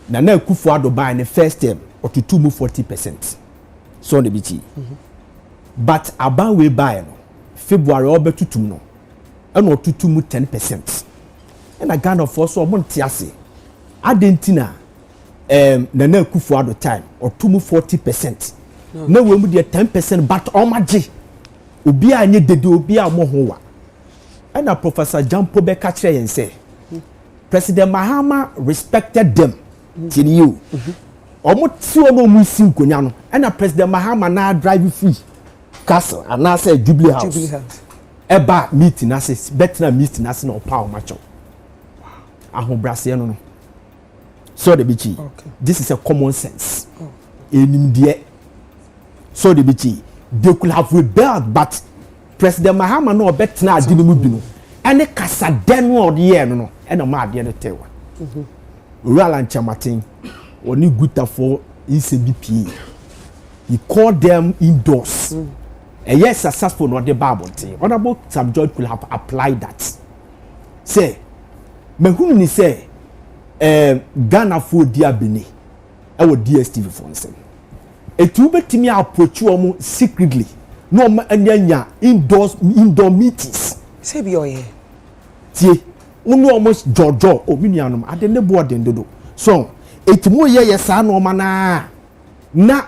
Na Kufuado buy the first term or to 40%. So the BT. But aban we buy no February or beto 2 no. And or to 10%. And a Ghana for so montiasi. Adentina na Kufuado time or 40%. No we mu dey 10% but omaji. Obi anye dede obi amohowa. And a Professor Jampo be catch and say President Mahama respected them till you. Omo ti ono mu si nkonya no. And a President Mahama na drive free castle and na say Jubilee House. Eba meeting na say better meeting na say no power macho. Ahon brase no. So the BG. Okay. This is a common sense. Enimdie. So the BG. They could have rebelled, but President Mahama no better na adi mu bi no. Ene kasa den no de ye no. Ene ma ade no tewa. Roland Chamatin oni guta for ECBP. He called them indoors. And yes, successful not the Bible thing. Honorable Sam George could have applied that. Say, me who ni say Ghana for dia Bini. I would DSTV for instance. etu betimi approach omo secretly no anya indoor meetings say be oye tie unu almost jojo ominianum ade ne board dodo so etimu ye saa no ma na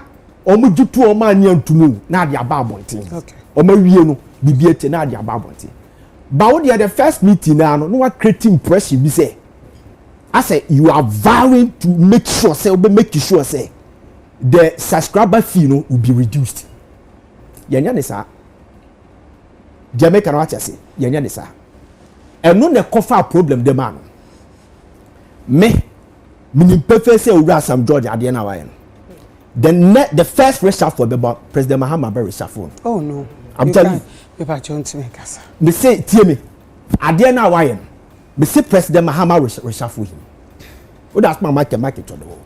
omo jitu omo anya ntumu na ade aba abonten okay omo wie no bibie te na ade aba abonten ba wo the first meeting na no what creating impression be say I say you are vowing to make sure say the subscriber fee no will be reduced yenya ne sa Jamaica no acha say yenya ne sa eno ne cover problem de man me perfect say owura Sam George ade na waye the first reshuffle about President Mahama be reshuffle. Oh no, I'm telling you paper don't make us me say tie me ade na waye me say President Mahama reshuffle him. What that's my market to the world.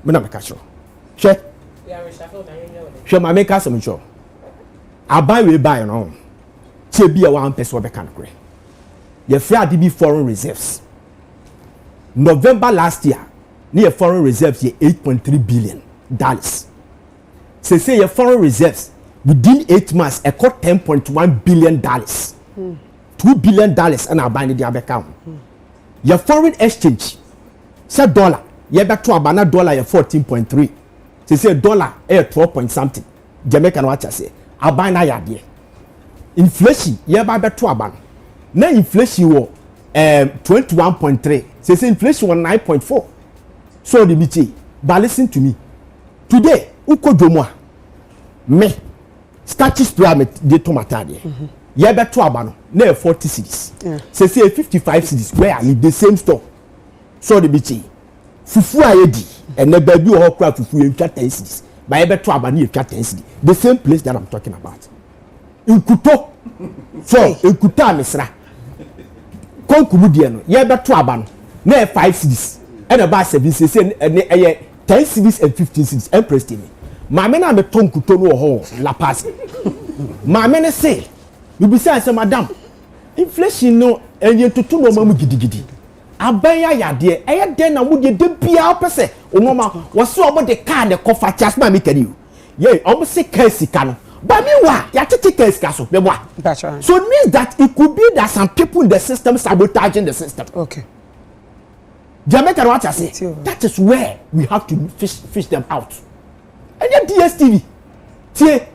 Me na me catch you. She my make us some show. I buy we buy no. Che be a one person we can agree. The fair DB foreign reserves. November last year, near foreign reserves ye $8.3 billion. Say your foreign reserves within 8 months a cut $10.1 billion. $2 billion and I buy the other account. Your foreign exchange say dollar ye back to abana dollar ye 14.3 say dollar 12 point something Jamaican watch say abana ya de inflation ye back to abana na inflation wo 21.3 say inflation was 9.4 so the meeting but listen to me today uko jomo me starches pyramid de tomato de ye beto abano na 40 cedis say 55 cedis where are the same store so the bichi fufu ayedi and na baby o kra fufu e twa 10 cedis but ye beto abano e twa 10 cedis the same place that I'm talking about Nkuto so Nkuto amesra konkumu die no ye beto abano na 5 cedis and about 7 cedis and 10 cedis and 15 cedis and press me maame na me tonkuto no ho la pass maame ne say you be say madam inflation no enye tutu no mamu gidigidi abanya yade eye den na mu de bia pese onoma wo se obo de car de kofa chas ma me kari ye obo se kasika no ba me wa ya tete kasika so be wa so it means that it could be that some people in the system sabotaging the system. Okay, Jamaica what I say that is where we have to fish them out. And your DSTV tie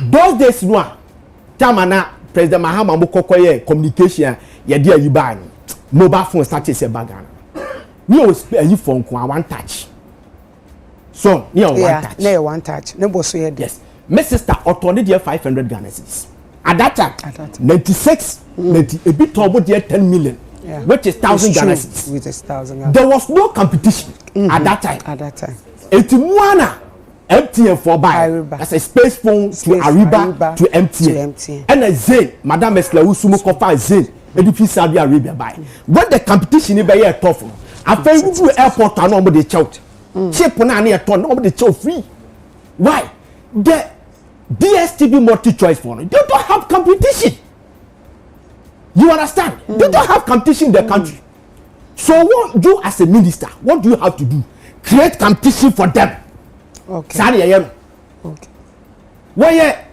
those days no tamana President Mahama mo kokoye communication ye dey yi ban mobile phone start say bagana me o yi phone ko one touch so me on one touch na one touch ne bo so ye yes my sister auto dey 500 Ghana cedis at that time 96 90 a bit turbo dey 10 million which is 1,000 Ghana cedis with 1,000 there was no competition at that time etimuana MTN for buy as a space phone to Ariba to MTN and a Zain Madame Eslawusumu kofa Zain edifis Saudi Arabia buy when the competition be here tough after you do airport and nobody chout cheap na na ton nobody chow free why the DSTV multi choice phone they don't have competition you understand they don't have competition in the country so what you as a minister what do you have to do create competition for them. Okay. Sorry, I am. Okay. Where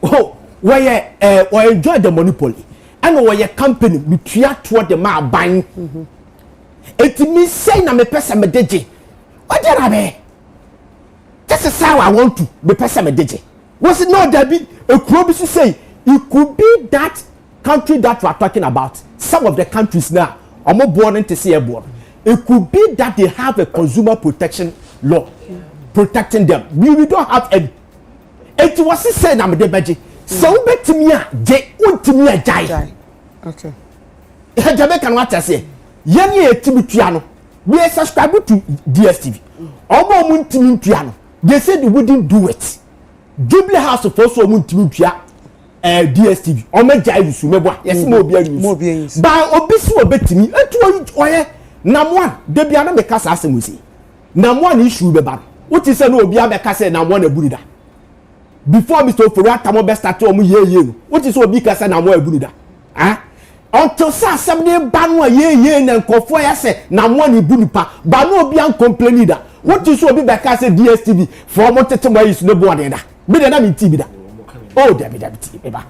enjoy the monopoly, and where your company we try toward the man buying. It means say na me person me deje. What did I be? This is how I want to be person me deje. Was it not that be a promise say it could be that country that we are talking about? Some of the countries now are more born into see abroad. It could be that they have a consumer protection law. Protecting them. We don't have any. It was said I'm the budget. So bet me a jay ultimate a jai. Okay. Jamaican what I say. Yenny a Tibutriano. We are subscribed to DSTV. Omo Muntimin piano. They said they wouldn't do it. Jubilee House of also Muntimin DSTV. Omo jai sumeba. Yes, more be by obisu obetimi. Etu oye. Nam1 debiana me kasa asemusi. Nam1 issue beba. What is no obi abeka say na one ebunida before Mr. Ofori atamo be start o mu ye no what is obi ka say na one ebunida until say asem dey ba no ye na nkofo ya say na one ebunipa ba no obi an complain da What you show be back as a DSTV for more time where is no board there. Me the name TV da. Oh, there be beba.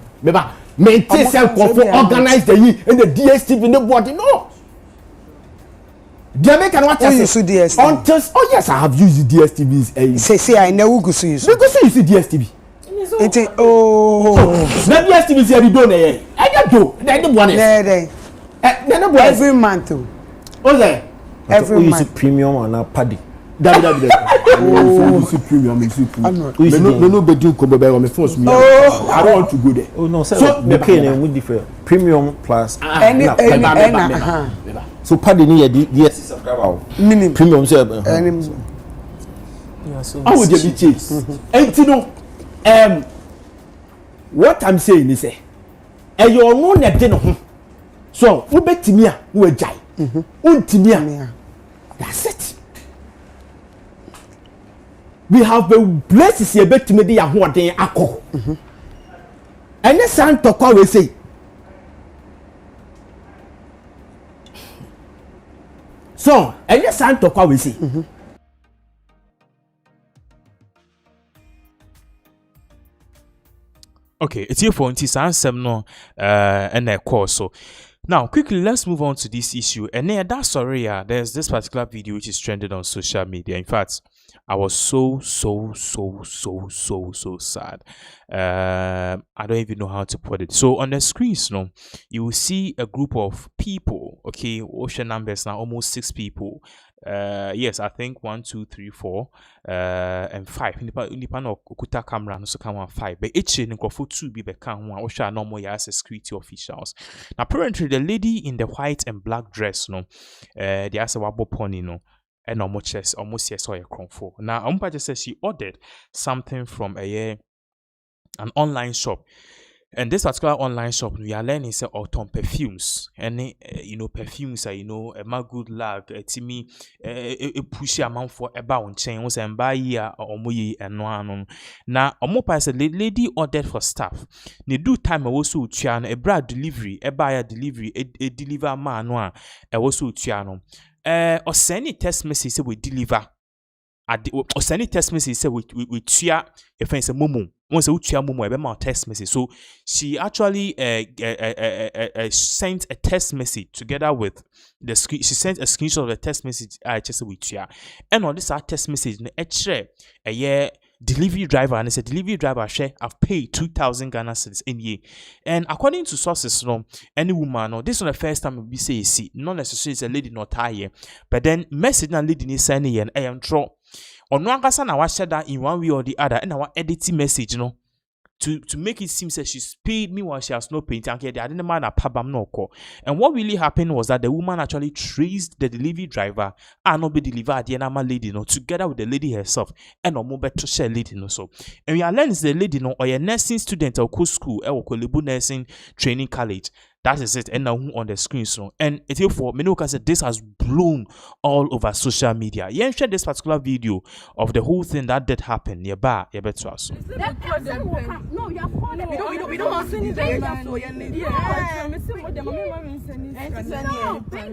Maintain self organize the year and the DSTV no board no. The American watch DSTV. Oh yes, I have used DSTVs. Say I know who see you. Because you see DSTV. It's oh. The DSTV say you don't eh. I do. Then the one is. Every month too. What's that? Every month. Use premium and a paddy. Oh, premium. No bedu ko bebe me force me. I don't want to go there. Oh no, so the cane with different premium plus any so paddy ni yes subscriber. Minimum premium say how would you be chase? And you know what I'm saying is your own net no. So, who bet me who a jai? That's it. We have the places here bet me the what they are called. And the son to call we say. So, and the son to call we say. Okay, it's here for Ansem no and a course. So now quickly let's move on to this issue. And then that story, there's this particular video which is trended on social media. In fact, I was so sad. I don't even know how to put it. So on the screens, you will see a group of people. Okay, ocean numbers now almost 6 people. Yes, I think 1, 2, 3, 4, and 5. Nipa no okuta camera no so can 1 5. But each in for 2 be can one. Osha normal as security officials. Now apparently the lady in the white and black dress, they asked wabo pony and almost yes or a for. Now Umpa just says she ordered something from an online shop. And this particular online shop, we are learning say autumn perfumes. And perfumes are a good luck. To me, a pushy amount for about chain was and buy year or moye and no. Now, Omopa said lady ordered for staff. They do time also chiano a brad delivery, a buyer delivery, a deliver man one, a also chiano. Or send a text message say we deliver. Or send a text message say we cheer a friend say mumu. Once a text message. So she actually sent a text message together with the screen. She sent a screenshot of the text message I just with you. And on this text message, a year delivery driver, and it's a delivery driver share I've paid 2,000 Ghana cedis in year. And according to sources, any woman, this is not the first time we say see, not necessarily it's a lady not tired, but then message na lady is sending and I am true. On one person, I was that in one way or the other, and I editing message, to make it seem that she's paid me while she has no paid. I didn't mind a pabam no call. And what really happened was that the woman actually traced the delivery driver and not be delivered the normal lady, together with the lady herself, and no more better share lady, so. And we are learning the lady, or a nursing student or school, or nursing training college. That is it, and now on the screen and it is for Menoka said this has blown all over social media. Yeah, share this particular video of the whole thing that did happen nearby. Yeah, better also. No, we don't want to see bring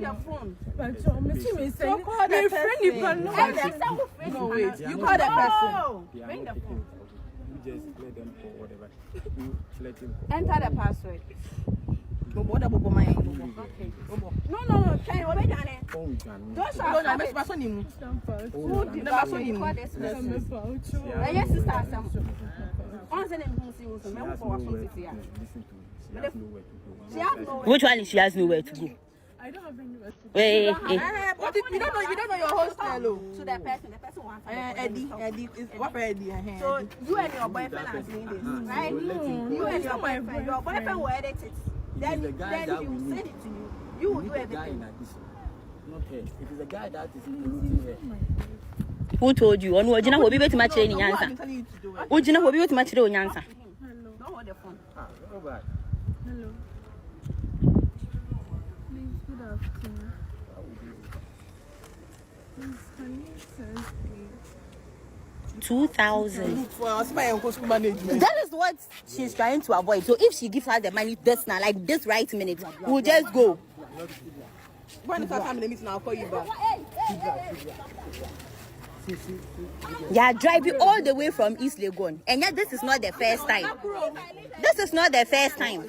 your phone. No, wait. You call that person. Bring the phone. You just let them call whatever. You let him call. Enter the password. No. Can you already done it? Don't which one is she has nowhere to go? I don't have anywhere to go. Wait. You don't know your hostel. To that person. The person wants Eddie is what for Eddie? So you and your boyfriend are doing this, right? You and your boyfriend. Your boyfriend will edit it. Then he will send it to you. You will do everything. Not her. It is a guy that is including her. Who told you? On Wajina will be with my chain in answer. Wajina will be with my chain in answer. Hello. Don't hold the phone. All right. Hello. Please, good afternoon. Please, can you send me 2,000. That is what she's trying to avoid. So if she gives her the money this now, like this right minute, we'll just go. When it's time in the meeting, I'll call you back. Yeah, drive you all the way from East Legon. And yet this is not the first time. This is not the first time.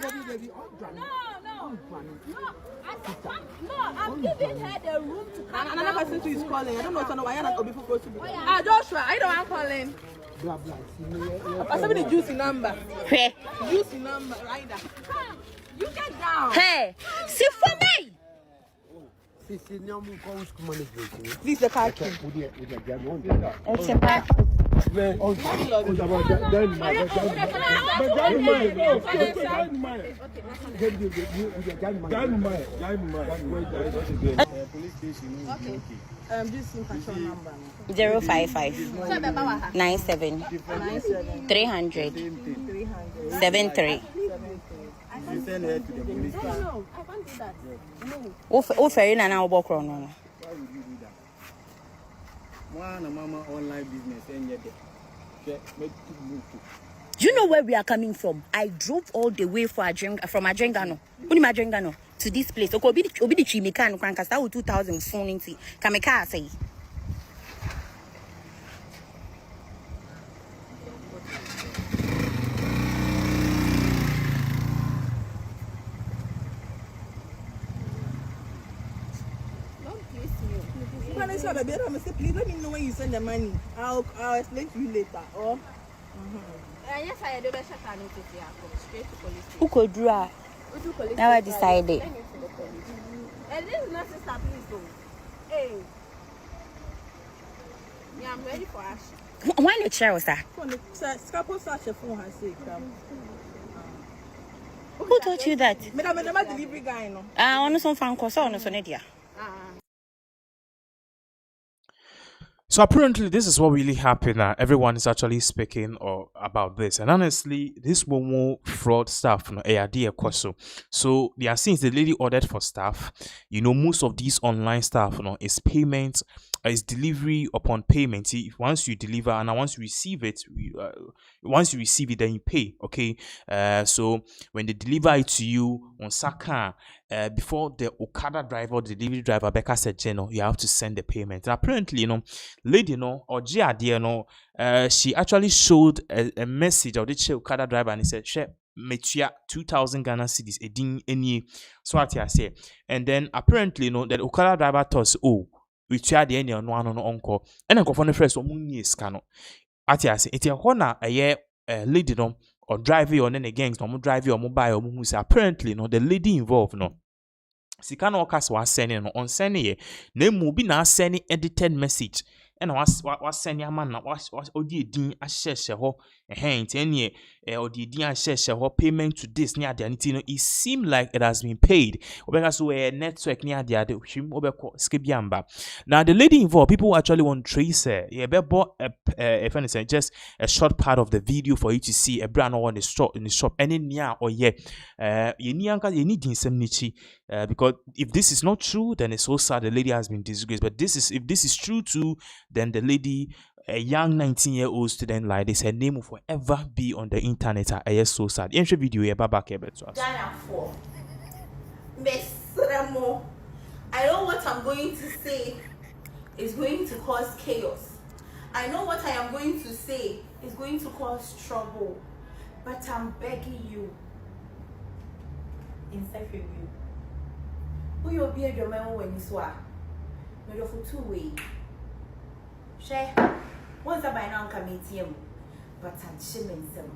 No, I'm giving her the room to come. Another person is calling. I don't know why you're not supposed to be. Joshua, I don't want calling. Pass me the juicy number. Hey. Juicy number, rider. You get down. Hey, see for me. This is the car key. It's a pack. This is control number. 055 97 300 73. You send her to the police station. No, I can't do that. No. Oh, fair enough. Now walk around. Why would you do that? One mama online business and yet make it move to. Do you know where we are coming from? I drove all the way from Adrengano. Adrengano to this place. Okay, obi the chimika no kwanka start 2000 phone into kameka say. Please let me know when you send the money. I'll explain to you later. Or Yes, I do better than it straight to police. Who could draw? Now I decided. And this is not sister, please go. Hey. Yeah, I'm ready for action. Why the chair was that? Who taught you that? Madam, delivery guy, no. On some fan course on Sonedia. So apparently this is what really happened. Everyone is actually speaking about this, and honestly, this Momo fraud stuff, so they are saying the lady ordered for stuff. You know, most of these online stuff, is payment, is delivery upon payment. See, once you deliver and once you receive it, then you pay. Okay, so when they deliver it to you on Saka, before the Okada driver, the delivery driver, Becca said, you have to send the payment. And apparently, lady, or Gia, she actually showed a message of the Okada driver, and he said, metua 2,000 Ghana cedis edin any so what I say. And then apparently, that Okada driver thought, we try the any on one on uncle, and I go for the first one years cano. At I say, it's a honor a year lady, or driver or then again, no driver or mobile or musa. Apparently, the lady involved, Sika no okas was sending on sending name will be now sending edited message. And was sending a man was odi din a share ho a hint any or the din share ho payment to this near the anitino. It seemed like it has been paid. Because we a network near the other skibiamba. Now the lady involved, people actually want to trace her. Yeah, bought if anything, just a short part of the video for you to see a brand on the shop any near or you need indemnity. Because if this is not true, then it's so sad the lady has been disgraced. But if this is true too, then the lady, a young 19-year-old student like this, her name will forever be on the internet. I so sad. Entry video here, Baba Kebet to us. I know what I'm going to say is going to cause chaos. I know what I am going to say is going to cause trouble. But I'm begging you, inside of you. Who you'll be a man when you swear? Not for 2 weeks. Share. Once by now coming to you, but I'm shimming some.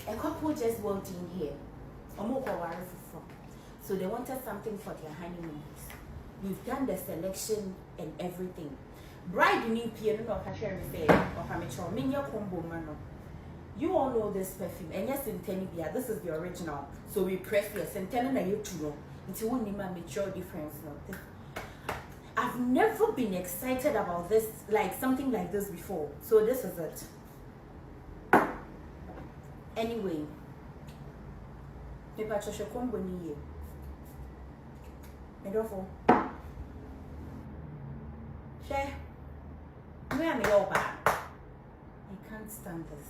A couple just walked in here. So they wanted something for their honeymoon. We've done the selection and everything. Bride new piano or cashier say or amateur minya combo mano. You all know this perfume, and yes, in Tenibia, this is the original. So we press yes, and telling you to know until we need a mature difference. I've never been excited about this, like something like this before. So this is it. Anyway, me patroshe kombo niye. Me dofo. Share. Me am your bad. I can't stand this.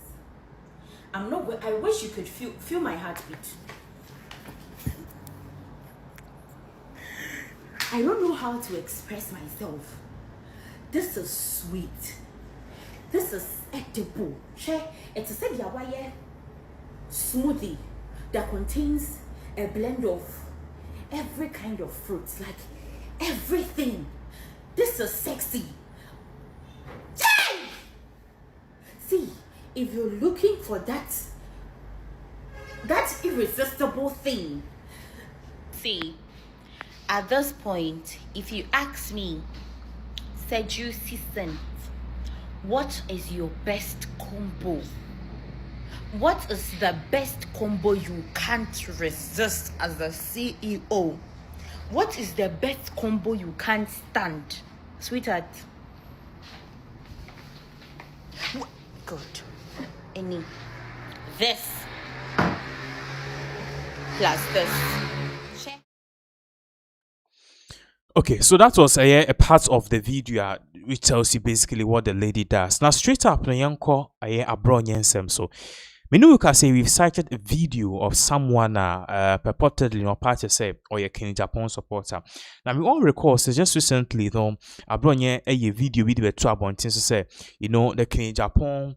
I'm not going. I wish you could feel my heartbeat. I don't know how to express myself. This is sweet. This is edible. It's a said smoothie that contains a blend of every kind of fruits, like everything. This is sexy. Yay! See, if you're looking for that irresistible thing. See, at this point, if you ask me, Seju Season, what is your best combo? What is the best combo you can't resist as the CEO? What is the best combo you can't stand? Sweetheart. Good. Any. This. Plus this. Okay, so that was a part of the video which tells you basically what the lady does. Now, straight up, Nyanko Abronyen so. We can say we've cited a video of someone purportedly no party say or a King Japan supporter. Now we all recall so just recently though Abronye a video with trouble and things to say, you know, the King Japan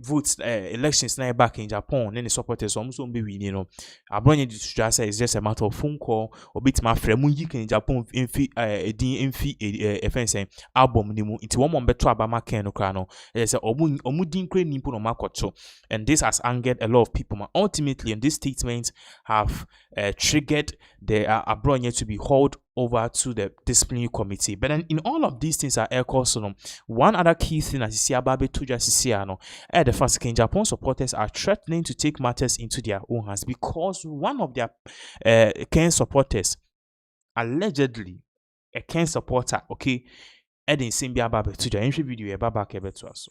votes elections now back in Japan, then the supporters almost won't be winning, you know. Abronye just say it's just a matter of phone call or bit my friend when you can Japan offense album nimu into one more better abama ken no krano. There's a omudin crane nimpo no makocho. And this has angered a lot of people. But ultimately, and these statements have triggered the Abronye to be hauled over to the disciplinary committee. But then in all of these things are one other key thing as you see Ababe Tuja Sisiano, the first King Japan supporters are threatening to take matters into their own hands because one of their Ken supporters, allegedly a Ken supporter, okay, Edin Simbia Ababe Tuja, entry video Baba Kebe to us.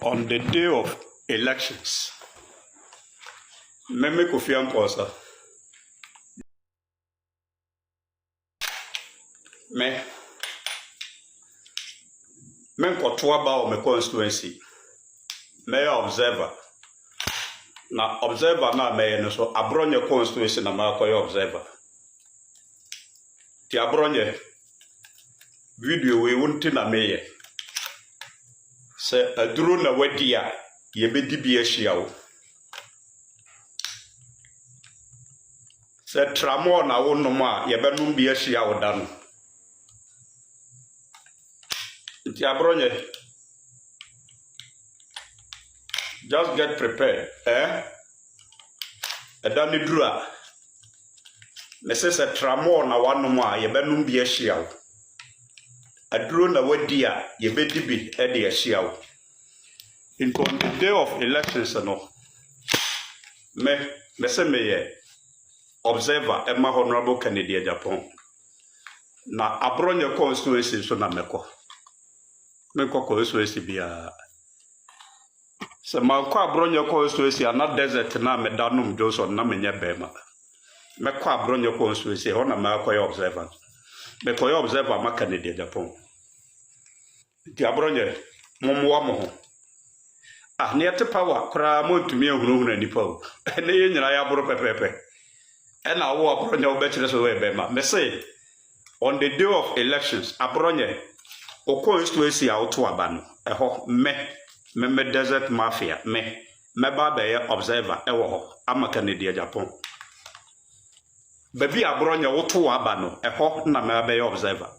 On the day of elections, Meme Kofi Amposa, me Kotuaba or my constituency, mayor observer. Now, observer na mayor, so Abronye constituency na Makoy observer. The Abronye video we won't na mayor. Se aduro na wadi a yebedi bi ahia wo se tramo na wo nom a yebenum bi ahia wo da no ti Abronye just get prepared edani duru a me se tramo na wanom a yebenum bi ahia wo aduro na wadi a yebedi bi e de ahia wo into on the day of elections no me say me observer e ma honorable Kennedy Japan na Abronye constituency so na meko constituency bia se ma kwa Abronye constituency ana desert na me danum Johnson na menye bema me kwa Abronye constituency ho na ma kwa observer me kwa observer ma Kennedy Japan ti Abronye momwa mo ho niete power kra mo ntumi ehunu nipa o ene ye nyina ya boro pepepe ena wo Abronye wo be kire so we be ma me say on the day of elections Abronye o constituency a to aba no eho me desert mafia me ba be observer e wo ho amaka ne dia Japan baby Abronye wo to aba no eho na me be observer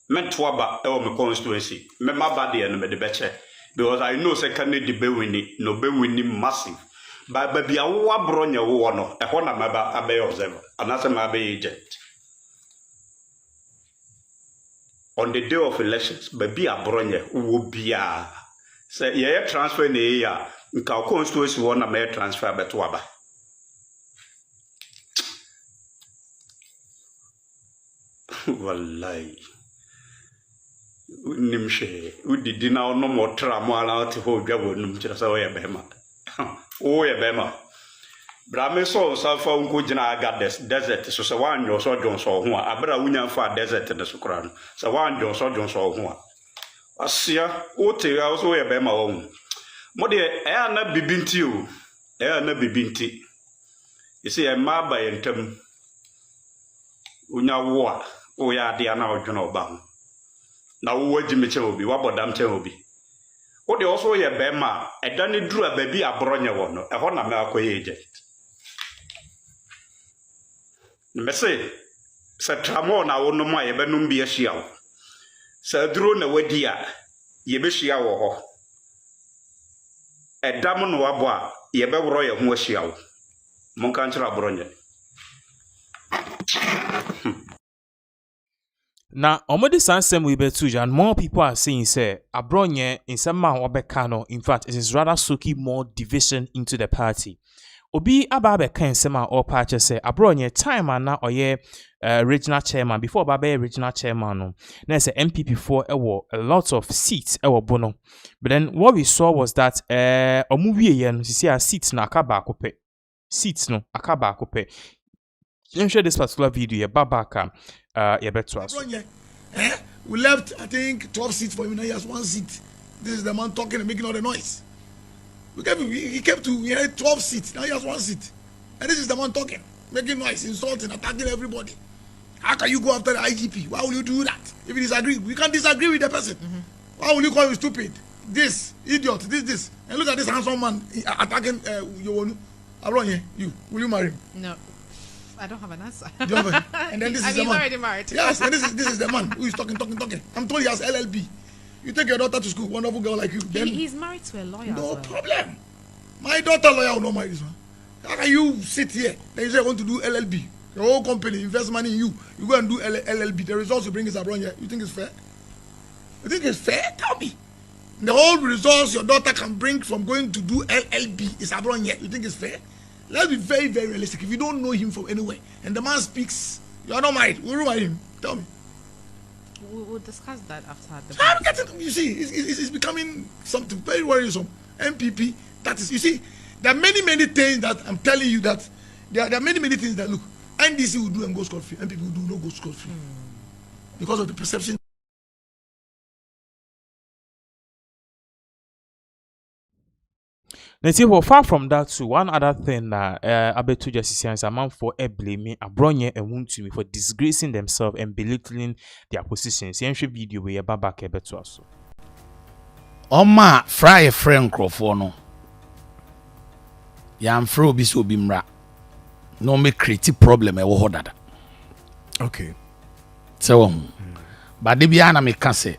me to aba e wo me constituency me ma ba de no me de be che because I know secondly the be winning no be winning massive but baby awo Abronye wo no e ho na me ba abe observer anase ma be agent on the day of elections baby Abronye wo bia say ye transfer na ya nka constituency wo na me transfer beto aba wallahi nimshe udidi na ono motra mo ala ti ho dwa wonum kira sa oye bema oye bema brame so safa unko gina aga desert so se wanyo so jonso ho abra wunya fa desert de so kra no se wanyo so jonso ho asia ote ya so oye bema wo mo de e na bibinti o e na bibinti isi e ma ba yentam unya wo o ya de ana odwena oba ho na wo wagi me che obi wabodam che obi wo de also ye bema eda ne duru ababi abronye wo no e ho na me akoye agent me say se tramo na wo no ma ye benum bi ahia wo se duro na wadi a ye be hia wo ho edam no wabo a ye be woro ye ho ahia wo mon kan chira abronye. Now, omodi sansem we betuja, and more people are saying say abronye in some man obekano. In fact, it is rather soaking more division into the party. Obi ababe kan sema or patch say abronye time and now oye regional chairman before babe regional chairman no. Now say MPP for a lot of seats bono. But then what we saw was that omuwie yen see a seats na akaba akope. Seats no akaba akope. Let me share this particular video. Yeah, Babaka. We left, I think, 12 seats for him. Now he has 1 seat. This is the man talking and making all the noise. He kept to 12 seats. Now he has 1 seat. And this is the man talking, making noise, insulting, attacking everybody. How can you go after the IGP? Why will you do that? If you disagree, we can't disagree with the person. Why will you call him stupid? This, idiot, this. And look at this handsome man attacking you. Will you marry him? No. I don't have an answer. And then this is the man. Already married. Yes, and this is the man who is talking. I'm told he has LLB. You take your daughter to school, wonderful girl like you. Then He's married to a lawyer. No problem. My daughter lawyer will not marry this one. How can you sit here? Then you say you want to do LLB. Your whole company invest money in you. You go and do LLB. The results you bring is abroad here. You think it's fair? You think it's fair? Tell me. The whole results your daughter can bring from going to do LLB is abroad here. You think it's fair? Let's be very, very realistic. If you don't know him from anywhere and the man speaks, you are not married. Will you marry him? Tell me. We'll discuss that after the. I'm getting. You see, it's becoming something very worrisome. MPP. That is. You see, there are many things that I'm telling you that there are many things that look. NDC will do and go scot-free. MPP will do no go scot-free because of the perception. Let's see, well, far from that too, one other thing that Abetu Justice is a man for blaming Abronye and Wuntumi for disgracing themselves and belittling their positions. The entry video where Baba Kebetu also. Oma fry friend Crawforno. Yam fro biso bimra. No me create problem e wo hodada. Okay. So but de bia na me ka say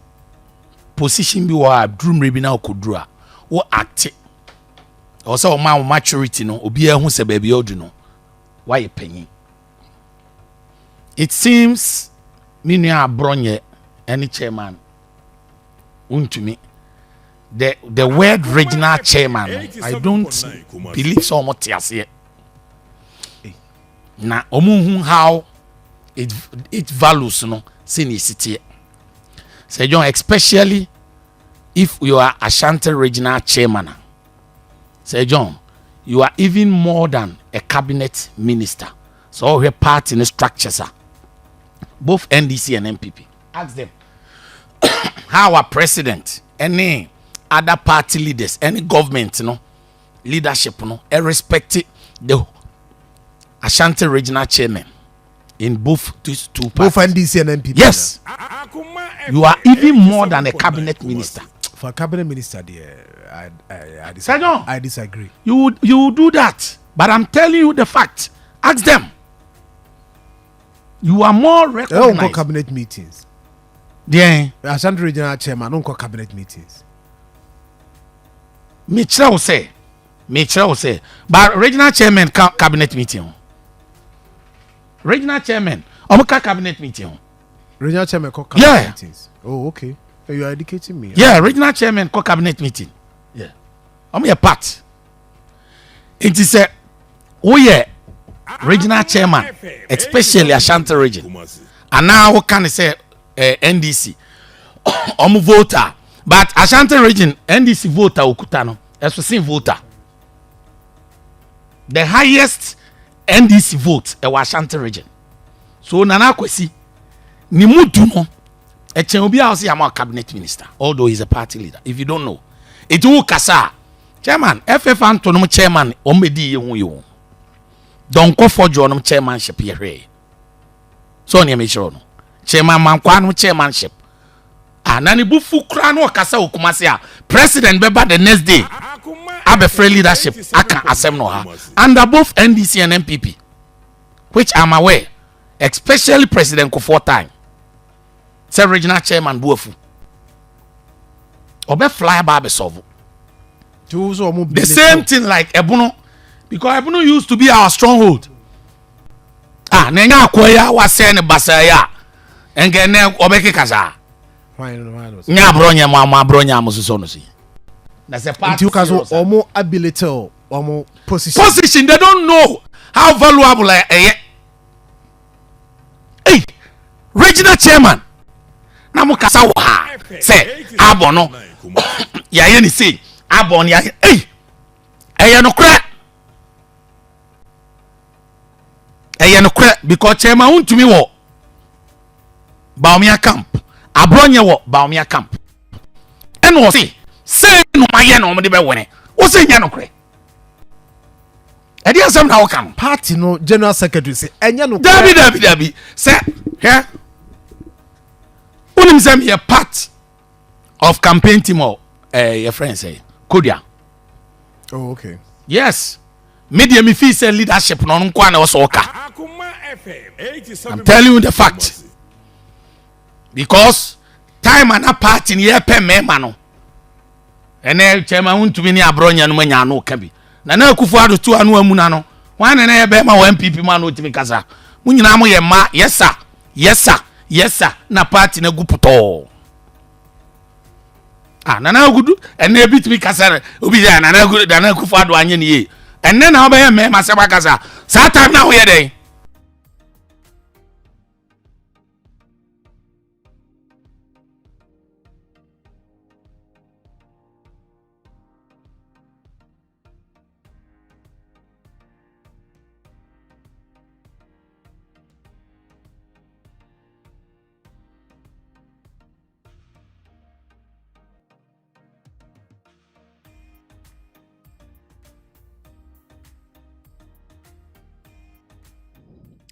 position bi wa drum rebi na okodura wo act. Also o maturity no obi ehun se baby odu no why penny. It seems me nua abronye any chairman untumi the word regional chairman no, I don't believe so much ase na omunhu how it values no senior city say John, especially if you are Ashanti regional chairman. Say John, you are even more than a cabinet minister. So all your party in the structures are both NDC and MPP. Ask them how our president, any other party leaders, any government, leadership, respect the Ashanti regional chairman in both these two parties. Both NDC and MPP. Yes, you are even more than a cabinet minister. For a cabinet minister, I disagree. You do that, but I'm telling you the fact. Ask them. You are more recognized. They don't call cabinet meetings. Yeah. Ashanti regional chairman don't call cabinet meetings. Michelle will say, but regional chairman cabinet meeting. Regional chairman, cabinet meeting. Regional chairman call cabinet meetings. Oh, okay. You are educating me. Yeah, regional chairman call cabinet meeting. Yeah. I'm a part. It is a regional chairman, especially Ashanti region. And now what can I say NDC? Voter. But Ashanti region, NDC voter Okutano, as the same voter. The highest NDC vote is Ashanti region. So Nana Kwesi, Nimuduno. Obi also am a cabinet minister, although he's a party leader. If you don't know, it will kasa chairman, FF Antonom chairman, omedi you. Don't go for Johnum chairmanship here. So near me sure no. chairman mankwano chairmanship. Nani bufu kra no kasa okumase a president beba the next day. Abe free leadership aka asem no ha. Under both NDC and NPP, which I'm aware, especially President Kofo time. Say regional chairman buafu. Obe fly babe solve. The same thing like Ebuno, because Ebuno used to be our stronghold. Nenga akwaya wa sene basaya. Engene obeke kaza. Nya bronya mama bronya mususo no si. That's a part. You can omo ability omo position. Position, they don't know how valuable Hey, regional chairman. Namu kasa wa say abono. Ya ye ni say abon ya no kra. No kra because chairman untumi wo Bawumia camp. Abronya wo Bawumia camp. Eno say no maye no de be wene. Wo say nya no kra. Edi asem na wo kan. Party no general secretary say enya no. Dabi. Say here. Unim say me a part of campaign team or your friend say Kodia. Oh, okay. Yes. Media me feel say leadership no nkwa na so oka. I'm telling you the fact. Because time and a party in here pe member no. Ene chairman untumi ni abronya no manya no ka bi. Na Kufu ado tu anu amuna no. Wan na ye be ma NPP man no timi kasa. Mu nyina mo ye ma yes sir. Na party na guputo. Nana gudu ene bitimi kasa obi ya nana Kufu ado anye ni ye. Ene na obe ye me ma se kasa. Sa time na wo ye den.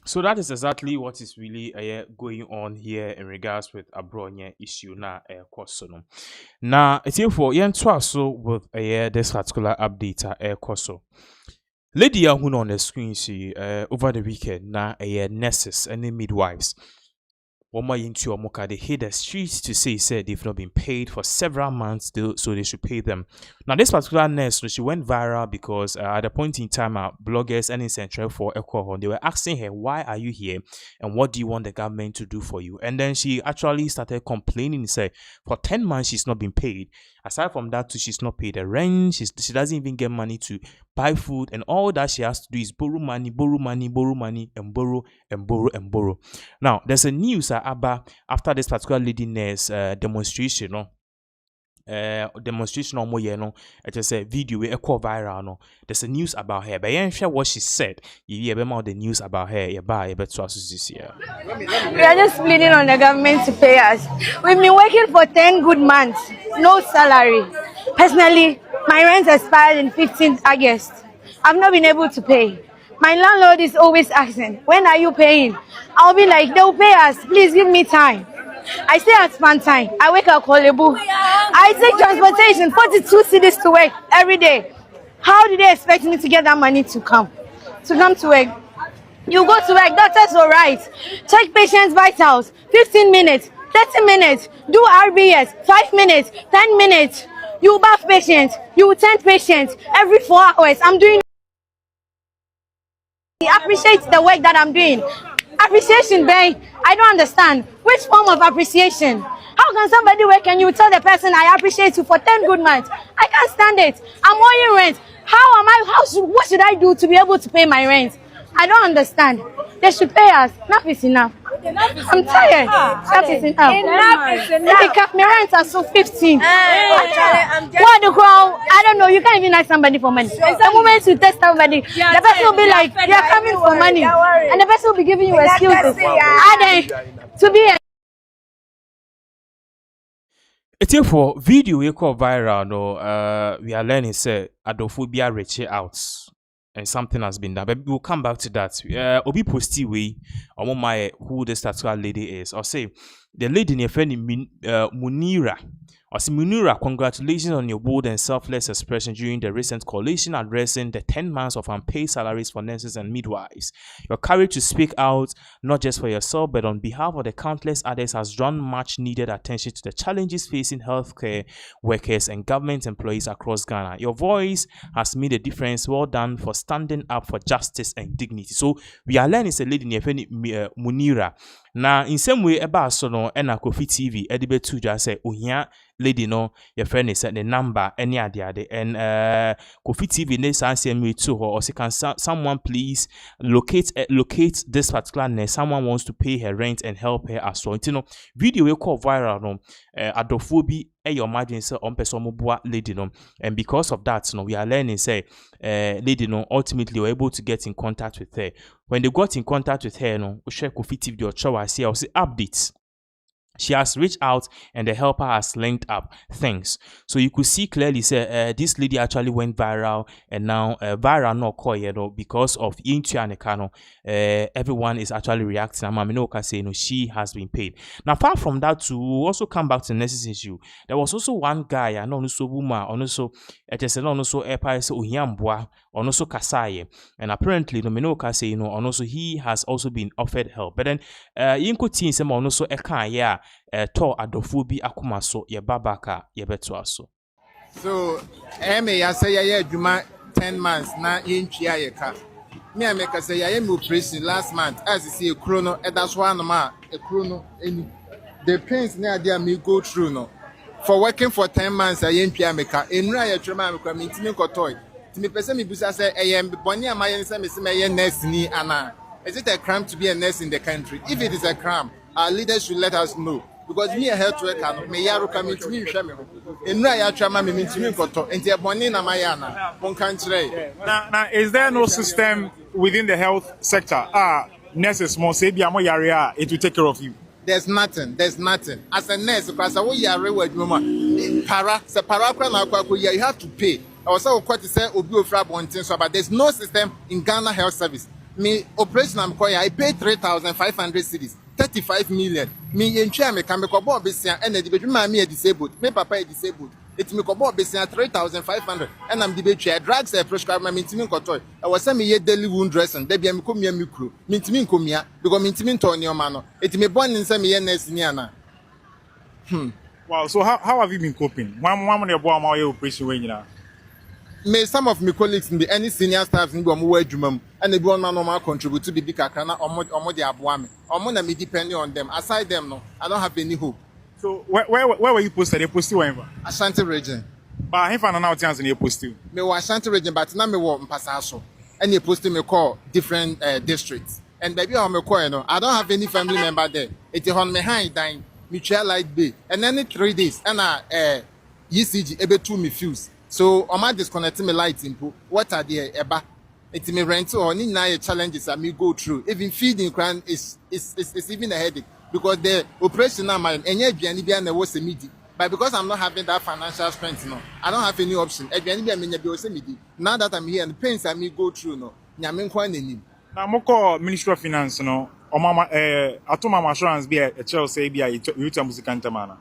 So that is exactly what is really going on here in regards with Abronya issue na koso. Now it's here for so with this particular update koso. Lady who on the screen see over the weekend na nurses and midwives. They hit the streets to say they've not been paid for several months, so they should pay them. Now, this particular nurse, she went viral because at a point in time, bloggers and in Central for alcohol, they were asking her, "Why are you here? And what do you want the government to do for you?" And then she actually started complaining. Say, for 10 months she's not been paid. Aside from that, too, she's not paid the rent. She doesn't even get money to buy food, and all that she has to do is borrow money, and borrow. Now, there's a news after this particular lady nurse demonstration, demonstration on it is a video we echo viral no. There's a news about her, but you share what she said. You hear the news about her. We are just pleading on the government to pay us. We've been working for 10 good months, no salary. Personally, my rent expired in 15th August. I've not been able to pay. My landlord is always asking, "When are you paying?" I'll be like, "They'll pay us. Please give me time." I stay at Spantine. I wake up Kpebu. I take transportation, 42 cities to work every day. How do they expect me to get that money to come to work? You go to work, doctors will write, check patients' vitals, 15 minutes, 30 minutes, do RBS, 5 minutes, 10 minutes. You bath patients, you tend patients every 4 hours. I'm doing. Appreciate the work that I'm doing. Appreciation, babe. I don't understand. Which form of appreciation? How can somebody work and you tell the person, "I appreciate you for 10 good months"? I can't stand it. I'm owing rent. What should I do to be able to pay my rent? I don't understand. They should pay us. Enough is enough. I'm tired. Enough is enough. They kept my rent as so 15. What the crowd? I don't know. You can't even ask somebody for money. The moment you test somebody, the person will be like, "You are coming for money," and the person will be giving you excuses. To be a it's here for video we call viral no we are learning say adophobia reach out and something has been done. But we'll come back to that. Obi posti way on my who this particular lady is. Or say the lady in your friend Munira. I say, Munira, congratulations on your bold and selfless expression during the recent coalition addressing the 10 months of unpaid salaries for nurses and midwives. Your courage to speak out, not just for yourself, but on behalf of the countless others, has drawn much needed attention to the challenges facing healthcare workers and government employees across Ghana. Your voice has made a difference. Well done for standing up for justice and dignity. So, we are learning a lady near Munira. Now, in some way, about so no, and Kpebu Edibe Tuja say, Ohia lady no, your friend is the number, any idea, and Kpebu ne sanse me to her, or say, can someone please locate this particular nurse? Someone wants to pay her rent and help her as well. You know, video we call viral no, adofobi. Your margin say on person lady no, and because of that, no, we are learning say lady no ultimately were able to get in contact with her. When they got in contact with her, no, Kpebu the Ochoa say updates. She has reached out and the helper has linked up things. So you could see clearly say this lady actually went viral, and now viral no call you know, because of Intuanekano. Everyone is actually reacting. Maminoka say no, she has been paid. Now, apart from that, to also come back to the next issue, there was also one guy, I know also Buma, also also Uhiyambwa, also Kasaye, and apparently no Minoka say no, and also he has also been offered help. But then Yinko Teen some also Eka to adofobi akuma so ye babaka ye beto aso. So ya say ya adwuma 10 months na yentwia ye ka. Me ameka say ya me operation last month as you see a chrono that's one ma a chrono any the pains na dia me go through no for working for 10 months I yentwia me ka enura ya twema me kwa me ntimi kotoy timi pese me busa say em boni amaye say me say nurse ni ana. Is it a crime to be a nurse in the country? If it is a crime, our leaders should let us know. Because me a health worker, me yaro coming to me, enura ya twema me ntimi koto enti boni na mayana won kan kire. Now is there no system within the health sector nurses more say bia mo yare it will take care of you? There's nothing. As a nurse, because I will yare with mama para na kwa you have to pay. I was so quite to say obi ofra bontin so, but there's no system in Ghana health service. Me operation am koya I pay 3,500 cedis, 35 million. Me entry me can me ko bo besia and the bedroom me disabled. Me papa is disabled. It me ko bo besia 3,500 and I'm the drugs prescribe me ntimi kotoy. I was say me ye daily wound dressing. Dey bia me ko mia mikro. Me ntimi nkomia because me ntimi nton ne ma no. It me born in say me ye nurse ni ana. Wow, so how have you been coping? One money boy am operation we nyina. May some of my colleagues in the any senior staff in Govt and the one man normal contribute to the big akana or the abuame. Or more than me depending on them. Aside them, no, I don't have any hope. So where were you posted? You posted wherever? Ashanti region. But I found out chance in your posting. Me was Ashanti region, but now me walk in Pasaso. And you posted me call different districts. And baby, I'm a call, no, I don't have any family member there. It's on me high dying, mutual light bay. And then 3 days, and ECG able to me fuse. So, am I disconnecting my lights input? What are the eba? It's me rent or any night challenges that me go through. Even feeding crown is even a headache because the operation now my and yet was a meeting. But because I'm not having that financial strength, no, I don't have any option. Now that I'm here and the pains that me go through, no, nyamin kwa nini. Now, moko Ministry of Finance, no, or mama, atoma assurance be a child say be a music mana.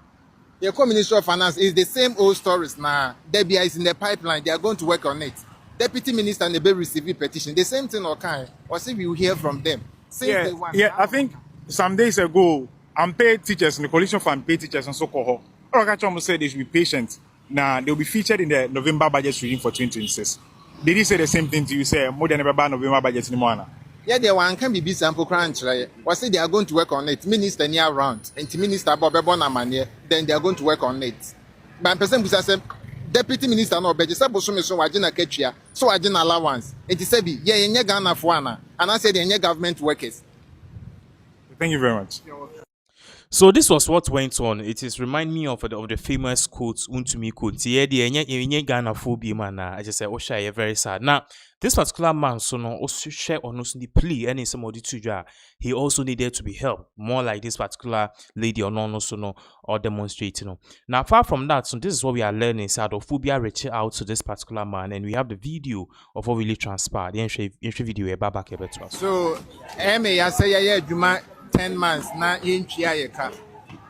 The Ministry of Finance is the same old stories now. Debia is in the pipeline. They are going to work on it. Deputy Minister Nebe received a petition. The same thing okay. Or see we will hear from them. I think some days ago, unpaid teachers in the coalition for unpaid teachers and so called. Okachomo said they should be patient. Now they'll be featured in the November budget reading for 2026. Did he say the same thing to you? Say more than ever November budget anymore? Yeah, there one can be sample crunch, right? Or say they are going to work on it. Minister near round, and Minister Bob Bonamania, then they are going to work on it. But person who says, Deputy Minister no beje sabo so wajina ketchia, so wajina allowance. It is sabi, yeah, yenye Ghana fuana, and I said yenye government workers. Thank you very much. So this was what went on. It is remind me of the famous quote, "Untumi quote." Yeah, the yenye Ghana phobia man. I just said, "Oh, shy, very sad." Now, This particular man, so no, also share on us the plea and some of the two, he also needed to be helped, more like this particular lady or no, so no, or demonstrating. No. Now, apart from that, so this is what we are learning. Sadophobia reaching out to this particular man, and we have the video of what really transpired. The video back to us. So, I say, Juma 10 months now in Chiayaka.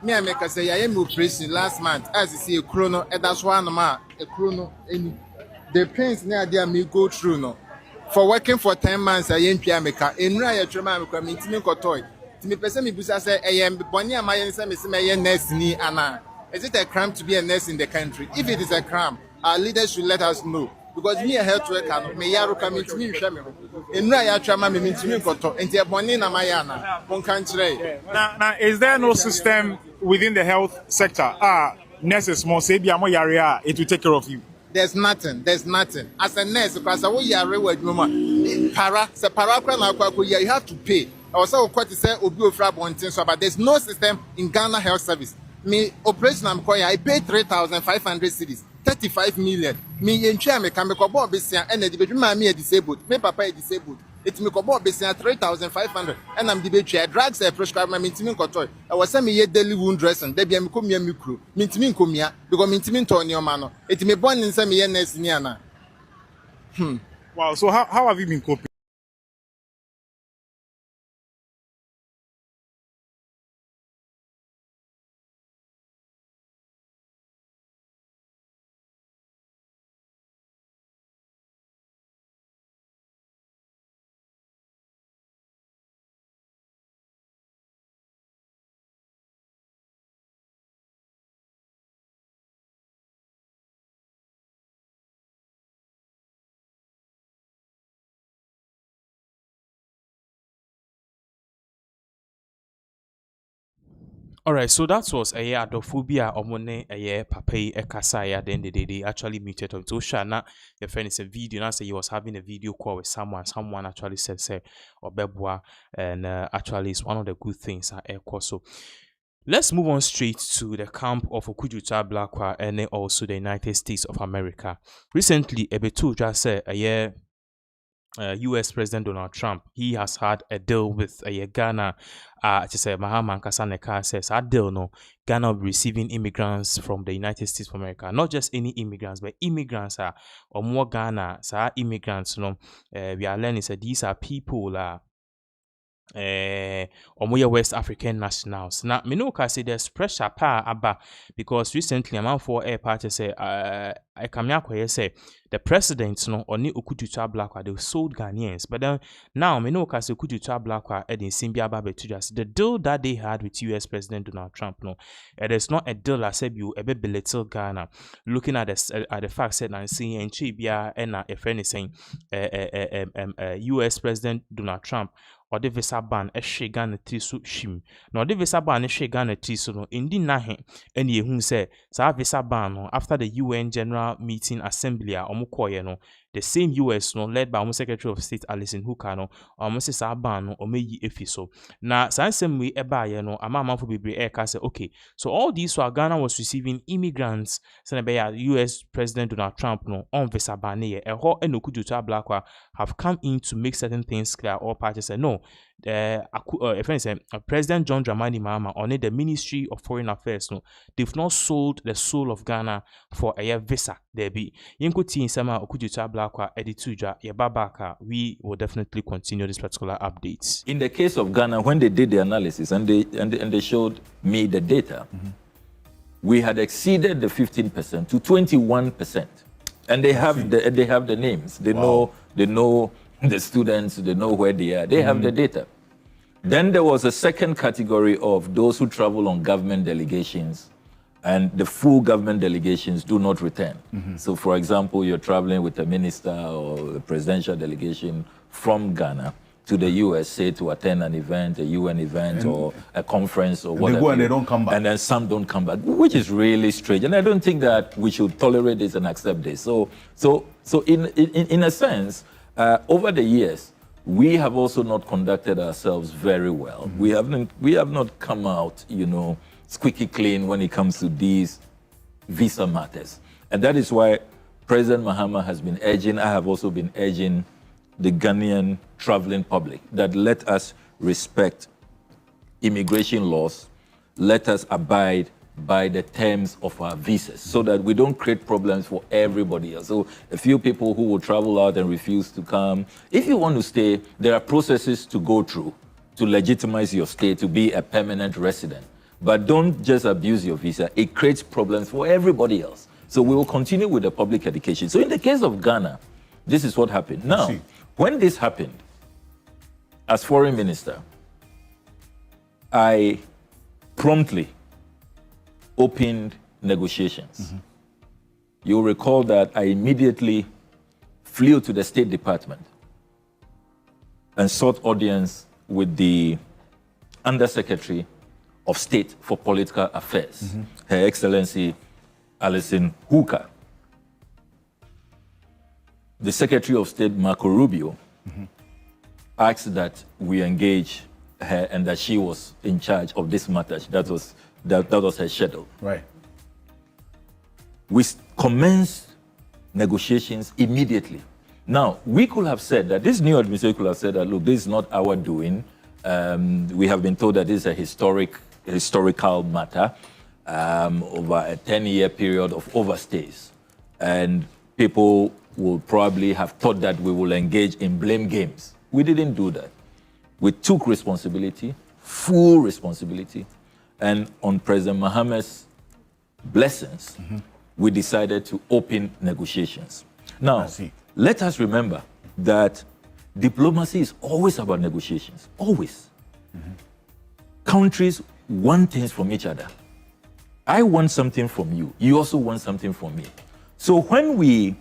Me, I make a say, I am operation last month as you see a chrono, and that's one of my chrono. The pains near there me go through no. For working for 10 months, I am Piamica. In Raya Trema, I mean, Timiko toy. To me, person, Busa say, I am Bonia, my nurse ni Anna. Is it a crime to be a nurse in the country? If it is a crime, our leaders should let us know. Because me a health worker, me yaru come to me, Shamiro. In Raya Trama, me to me, Koto, and the Bonina Mayana, one country. Now, is there no system within the health sector? Nurses, more say, Biamo it will take care of you. There's nothing. As a nurse, because you have to pay. Also, what to say, but there's no system in Ghana health service. Me operation I pay 3,500 cedis, 35 million. Me in chair me can make a board besia and the bedroom me disabled. Me papa is disabled. It's me kobo besia 3,500 and I'm the chair drugs I prescribe my mintimin kotoy. I was sending me daily wound dressing. They be me come here micro. Mintimin kumia because mintimin to your mano. It me born in some years niana. Wow. So how have you been coping? Alright, so that was a year adophobia omone a year papai ekasaya then they actually muted on to Shana. Your friend is a video now say he was having a video call with someone actually said say or bebwa and actually it's one of the good things at air so let's move on straight to the camp of Okujuta Blakwa and also the United States of America. Recently Ebetu just said a year US President Donald Trump, he has had a deal with Ghana. Just Mahama Kasaneka says a deal no Ghana will be receiving immigrants from the United States of America. Not just any immigrants, but immigrants are or more Ghana. So immigrants, we are learning that these are people or more West African nationals. Now, me know say there's pressure aba because recently a man for air party say I come here say the president oni Okujuta Blakwa they sold Ghanaians, but then now me know say Okujuta Blakwa in Simbia Babe to just the deal that they had with US President Donald Trump it is not a deal that said you a belittle Ghana. Looking at the fact that and seeing and Chibia and a friend is saying US President Donald Trump or the visa ban a Ghana trisu shim. Now the visa ban a Ghana trisu no indi nahe and ye who say sa visa ban after the UN General Meeting Assembly the same US led by Secretary of State Alison Hooker almost sa ban or meyi efiso. Now same way eba amama for be say okay, so all these while Ghana was receiving immigrants US President Donald Trump on visa ban a ho and Okujuta Blakwa have come in to make certain things clear. All parties say no. President John Dramani Mahama on the Ministry of Foreign Affairs they've not sold the soul of Ghana for a visa there be Yinkuti Sama Okujuta Blakwa edituja Yababaka. We will definitely continue this particular updates. In the case of Ghana, when they did the analysis and they showed me the data, we had exceeded the 15% to 21%, and they have the names. They know the students, they know where they are. They have the data. Then there was a second category of those who travel on government delegations, and the full government delegations do not return. So, for example, you're traveling with a minister or a presidential delegation from Ghana to the US, say to attend an event, a UN event or a conference or whatever. They go and they don't come back. And then some don't come back, which is really strange. And I don't think that we should tolerate this and accept this. So in a sense, over the years, we have also not conducted ourselves very well. We have not come out, squeaky clean when it comes to these visa matters. And that is why President Mahama has been urging, I have also been urging the Ghanaian traveling public that let us respect immigration laws, let us abide by the terms of our visas so that we don't create problems for everybody else. So a few people who will travel out and refuse to come. If you want to stay, there are processes to go through to legitimize your stay to be a permanent resident. But don't just abuse your visa. It creates problems for everybody else. So we will continue with the public education. So in the case of Ghana, this is what happened. Now, when this happened, as foreign minister, I promptly opened negotiations. You'll recall that I immediately flew to the State Department and sought audience with the Undersecretary of State for Political Affairs, Her Excellency Alison Hooker. The Secretary of State, Marco Rubio, asked that we engage her and that she was in charge of this matter. That was her schedule. Right. We commenced negotiations immediately. Now, we could have said that this new administration could have said that, look, this is not our doing. We have been told that this is a historical matter over a 10-year period of overstays. And people will probably have thought that we will engage in blame games. We didn't do that. We took responsibility, full responsibility, and on President Mahama's blessings, we decided to open negotiations. Now, let us remember that diplomacy is always about negotiations, always. Countries want things from each other. I want something from you. You also want something from me. So when we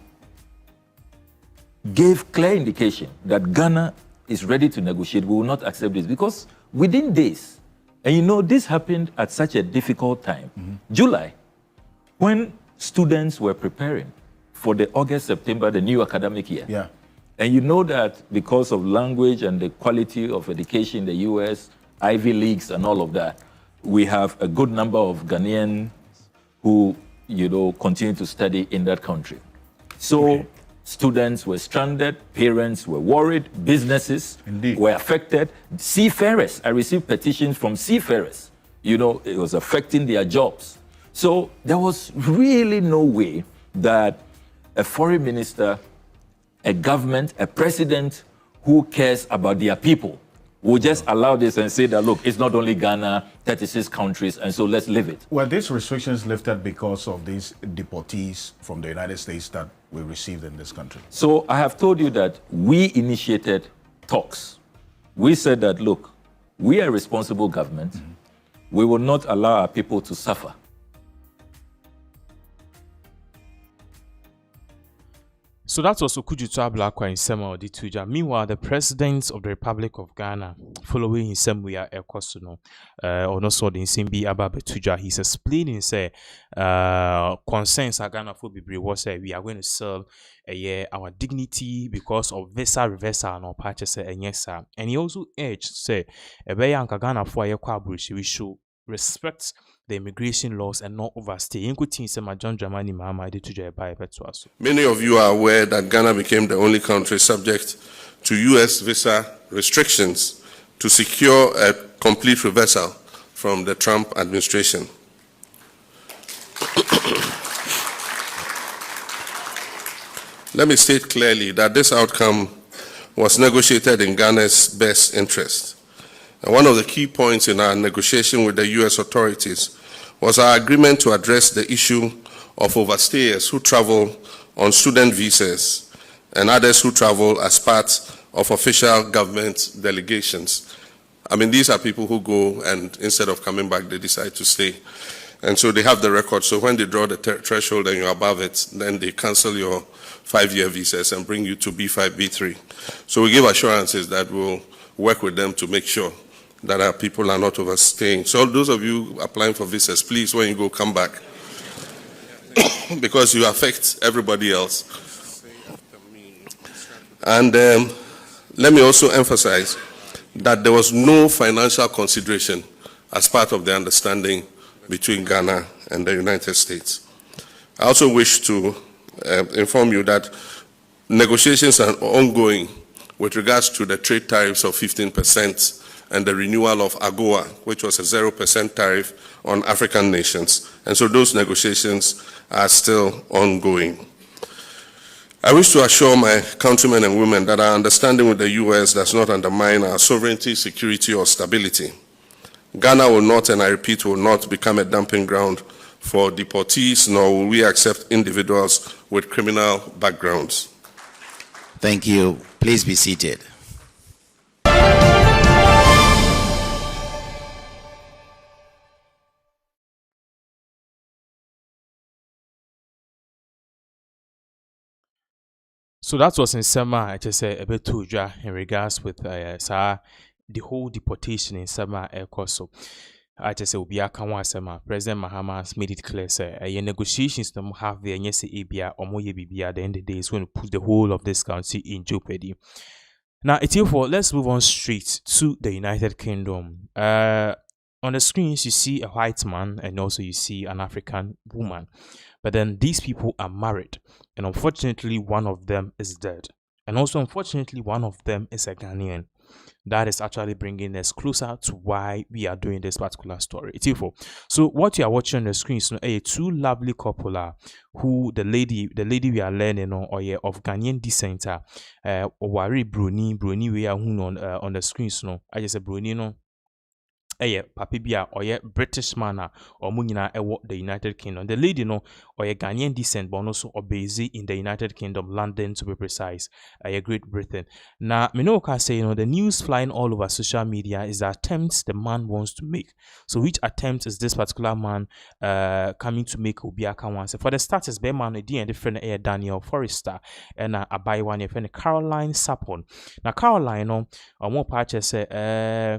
gave clear indication that Ghana is ready to negotiate, we will not accept this because within days, and you know, this happened at such a difficult time. July, when students were preparing for the August-September, the new academic year. Yeah. And you know that because of language and the quality of education in the US, Ivy Leagues and all of that, we have a good number of Ghanaians who, you know, continue to study in that country. So students were stranded, parents were worried, businesses were affected. Seafarers, I received petitions from seafarers. You know, it was affecting their jobs. So there was really no way that a foreign minister, a government, a president who cares about their people will just allow this and say that, look, it's not only Ghana, 36 countries, and so let's leave it. Were these restrictions lifted because of these deportees from the United States that we received in this country? So I have told you that we initiated talks. We said that, look, we are a responsible government. We will not allow our people to suffer. So that was Okujutu Ablakwa in Sema Odituja. Meanwhile, the President of the Republic of Ghana, following his Semwea Ekosuno, or also the Nsimbi Ababetuja, he's explaining, say, concerns are Ghana for Bibri was we are going to sell our dignity because of visa reversal and purchase and yes, sir. And he also urged, say, Ghana for a we should respect the immigration laws and not overstay. Many of you are aware that Ghana became the only country subject to US visa restrictions to secure a complete reversal from the Trump administration. Let me state clearly that this outcome was negotiated in Ghana's best interest. And one of the key points in our negotiation with the US authorities was our agreement to address the issue of overstayers who travel on student visas and others who travel as part of official government delegations. I mean, these are people who go and instead of coming back, they decide to stay. And so they have the record. So when they draw the threshold and you're above it, then they cancel your 5-year visas and bring you to B5, B3. So we give assurances that we'll work with them to make sure that our people are not overstaying. So those of you applying for visas, please, when you go, come back. Because you affect everybody else. And let me also emphasize that there was no financial consideration as part of the understanding between Ghana and the United States. I also wish to inform you that negotiations are ongoing with regards to the trade tariffs of 15% and the renewal of AGOA, which was a 0% tariff on African nations. And so those negotiations are still ongoing. I wish to assure my countrymen and women that our understanding with the US does not undermine our sovereignty, security, or stability. Ghana will not, and I repeat, will not become a dumping ground for deportees, nor will we accept individuals with criminal backgrounds. Thank you. Please be seated. So that was in summer, I just say a bit too dry in regards with the whole deportation in summer so I just say we are summer. President Mahama has made it clear say negotiations don't have the yes ABA or more BBA at the end of the day is going to put the whole of this country in jeopardy. Now it's here for let's move on straight to the United Kingdom. On the screens you see a white man and also you see an African woman. But then these people are married, and unfortunately, one of them is dead. And also, unfortunately, one of them is a Ghanaian. That is actually bringing us closer to why we are doing this particular story. It's info. So what you are watching on the screen is a two lovely couple who the lady we are learning on of Ghanaian descent. Wari Bruni we are on the screen. I just said Bruni no. Papi bia or British man or munyina the United Kingdom. The lady no or Ghanaian descent but also busy in the United Kingdom, London to be precise, Great Britain. Now Minoka say the news flying all over social media is the attempts the man wants to make. So which attempt is this particular man coming to make Obiaka once? For the starters, be man a different Daniel Forrester and Abaiwan friend Caroline Sapon. Now Caroline no or more patches say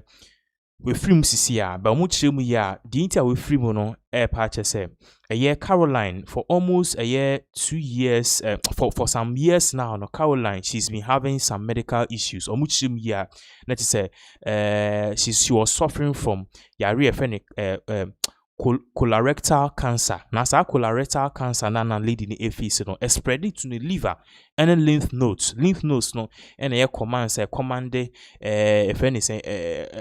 we free musisia but mu chire mu ya the inter we free mu no patch say a year Caroline for almost a year 2 years for some years now no Caroline she's been having some medical issues or mu chire mu ya that is she was suffering from yare colorectal cancer. Now, colorectal cancer na lady ni face no spread it to the liver and then lymph nodes no and a command say command if any say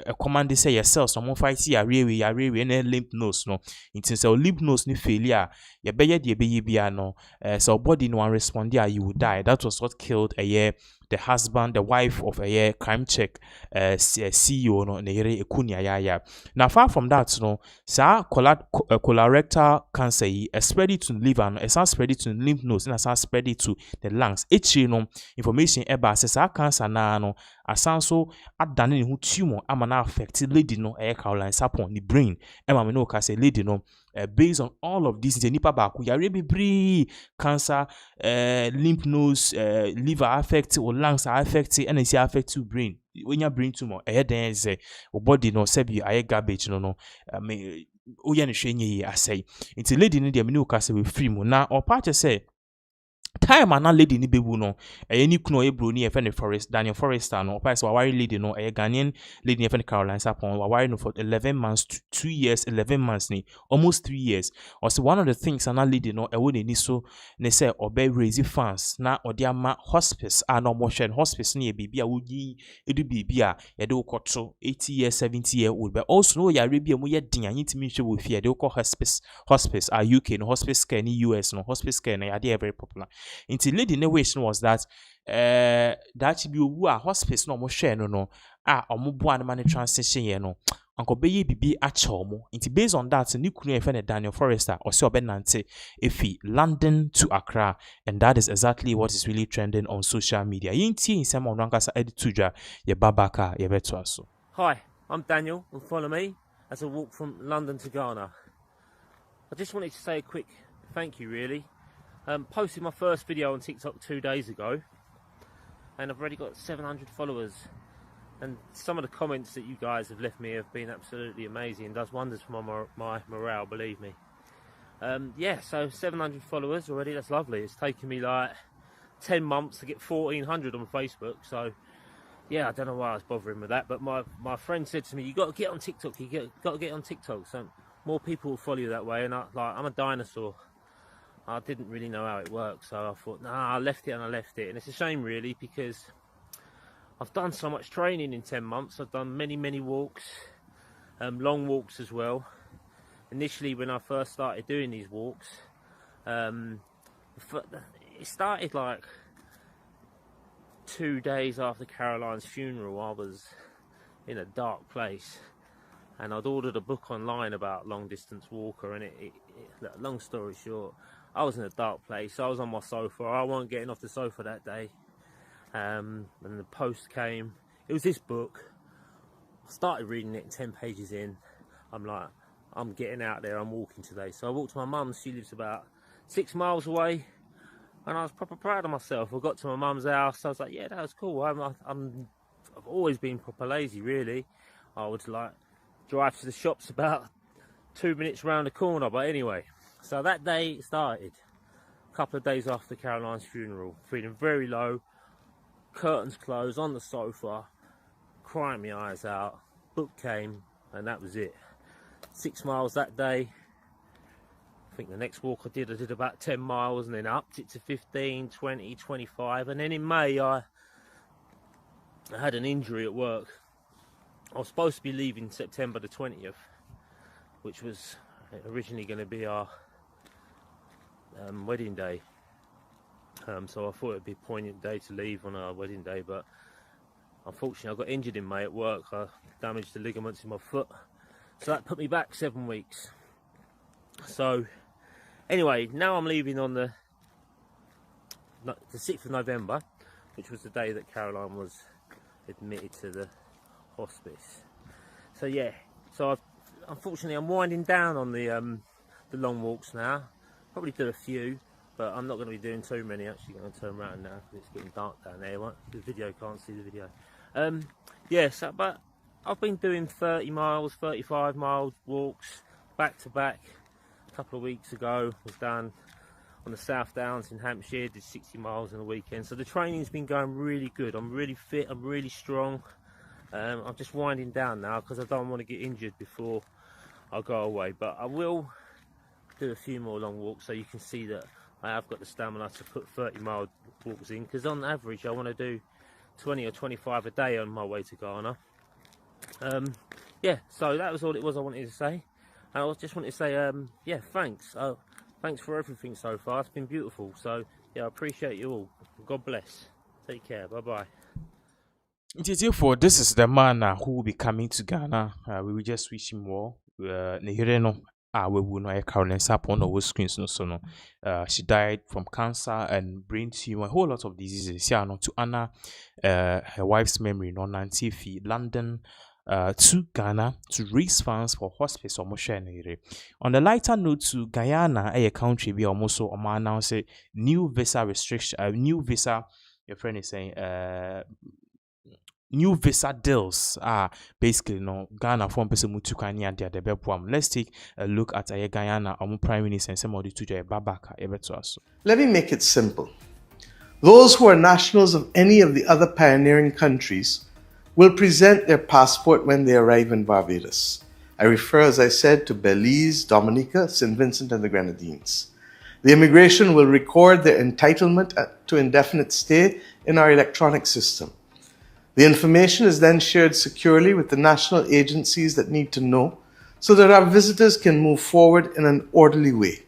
a command say your cells no fight yare and then lymph nodes no it is lymph nodes ni failure your baby bia no so body no respond you will die. That was what killed the husband, the wife of a crime check CEO no nere ekunia ya. Now far from that no sa colorectal cancer spread it to the liver no spread it to the lymph nodes and spread it to the lungs. Echi no information eba say sa cancer na no asanso adane ne hu tumor ama na affect lady no Caroline Sapon the brain ema me no ka say lady no based on all of this, the nipa baku yare bebre cancer, lymph nodes, liver affect or lungs are affected, and it's affect to brain. When your brain tumor, then is body no sebi aye garbage no me oya ne hwenye I say. It's a lady in the menu kase we free mo na or part say time and lady ni bebu no any kuno ebro ni efe Forest Daniel Forrester no pa so wawari lady no Ghanaian lady efe Caroline Sapon wawari no for 11 months 2 years 11 months ni almost 3 years. Also one of the things and lady no ewo ni so ne say obe raise funds na odiama hospice no motion hospice ni bibia wugi edu bibia ye de ukoto 80 years 70 year old but also no ya rebia mu ye din anyitimi hwe wo fie de uko hospice UK no hospice care ni US no hospice care na they are very popular. Until lady innovation was that that be a hospice no more share no omubo an man transition ye no anko beye bibi achomo. Based on that ni kunu efe Daniel Forrester or so benante efi London to Accra, and that is exactly what is really trending on social media. Yinti in some onankasa edituja ye babaka ye beto so. Hi, I'm Daniel and follow me as I walk from London to Ghana. I just wanted to say a quick thank you really. Posted my first video on TikTok 2 days ago and I've already got 700 followers, and some of the comments that you guys have left me have been absolutely amazing and does wonders for my morale, believe me. Yeah, so 700 followers already, that's lovely. It's taken me like 10 months to get 1400 on Facebook, so yeah, I don't know why I was bothering with that, but my friend said to me, you got to get on TikTok, got to get on TikTok, so more people will follow you that way. And I'm a dinosaur. I didn't really know how it worked, so I thought, nah, I left it, and it's a shame really, because I've done so much training in 10 months. I've done many walks, long walks as well. Initially, when I first started doing these walks, it started like 2 days after Caroline's funeral. I was in a dark place, and I'd ordered a book online about long distance walker, and long story short, I was in a dark place. I was on my sofa. I wasn't getting off the sofa that day, and the post came. It was this book. I started reading it, 10 pages in, I'm like, I'm getting out there, I'm walking today. So I walked to my mum's. She lives about 6 miles away, and I was proper proud of myself. I got to my mum's house. I was like, yeah, that was cool. I've always been proper lazy, really. I would like drive to the shops about 2 minutes round the corner. But anyway, so that day it started. A couple of days after Caroline's funeral, feeling very low, curtains closed, on the sofa, crying my eyes out. Book came, and that was it. 6 miles that day. I think the next walk I did about 10 miles, and then I upped it to 15, 20, 25. And then in May, I had an injury at work. I was supposed to be leaving September the 20th, which was originally going to be our wedding day. So I thought it would be a poignant day to leave on our wedding day, but unfortunately I got injured in May at work. I damaged the ligaments in my foot, so that put me back 7 weeks. So anyway, now I'm leaving on the 6th of November, which was the day that Caroline was admitted to the hospice. So yeah, so unfortunately I'm winding down on the long walks now. Probably do a few, but I'm not going to be doing too many. Actually going to turn around now because it's getting dark down there. The video can't see the video. Yeah, so, but I've been doing 30 miles, 35 mile walks back to back. A couple of weeks ago was down on the South Downs in Hampshire, did 60 miles in a weekend. So the training's been going really good. I'm really fit, I'm really strong. I'm just winding down now because I don't want to get injured before I go away, but I will do a few more long walks so you can see that I have got the stamina to put 30 mile walks in, because on average I want to do 20 or 25 a day on my way to Ghana. Yeah, so that was all it was I wanted to say. I just wanted to say yeah, thanks. Thanks for everything so far. It's been beautiful. So yeah, I appreciate you all. God bless. Take care. Bye bye. For this is the man who will be coming to Ghana. We will just wish him well. We will know Caroline Sap on our screens. She died from cancer and brain tumor, a whole lot of diseases. Yeah, to honor her wife's memory. On TV, London to Ghana to raise funds for hospice or motion. On the lighter note, to Guyana, a country be almost so announce a new visa restriction, new visa. Your friend is saying new visa deals are basically Ghana from person mutukani and the bebwam. Let's take a look at Guyana Prime Minister and some of the two Babaka Ebetuaso. Let me make it simple. Those who are nationals of any of the other pioneering countries will present their passport when they arrive in Barbados. I refer, as I said, to Belize, Dominica, St. Vincent and the Grenadines. The immigration will record their entitlement to indefinite stay in our electronic system. The information is then shared securely with the national agencies that need to know so that our visitors can move forward in an orderly way.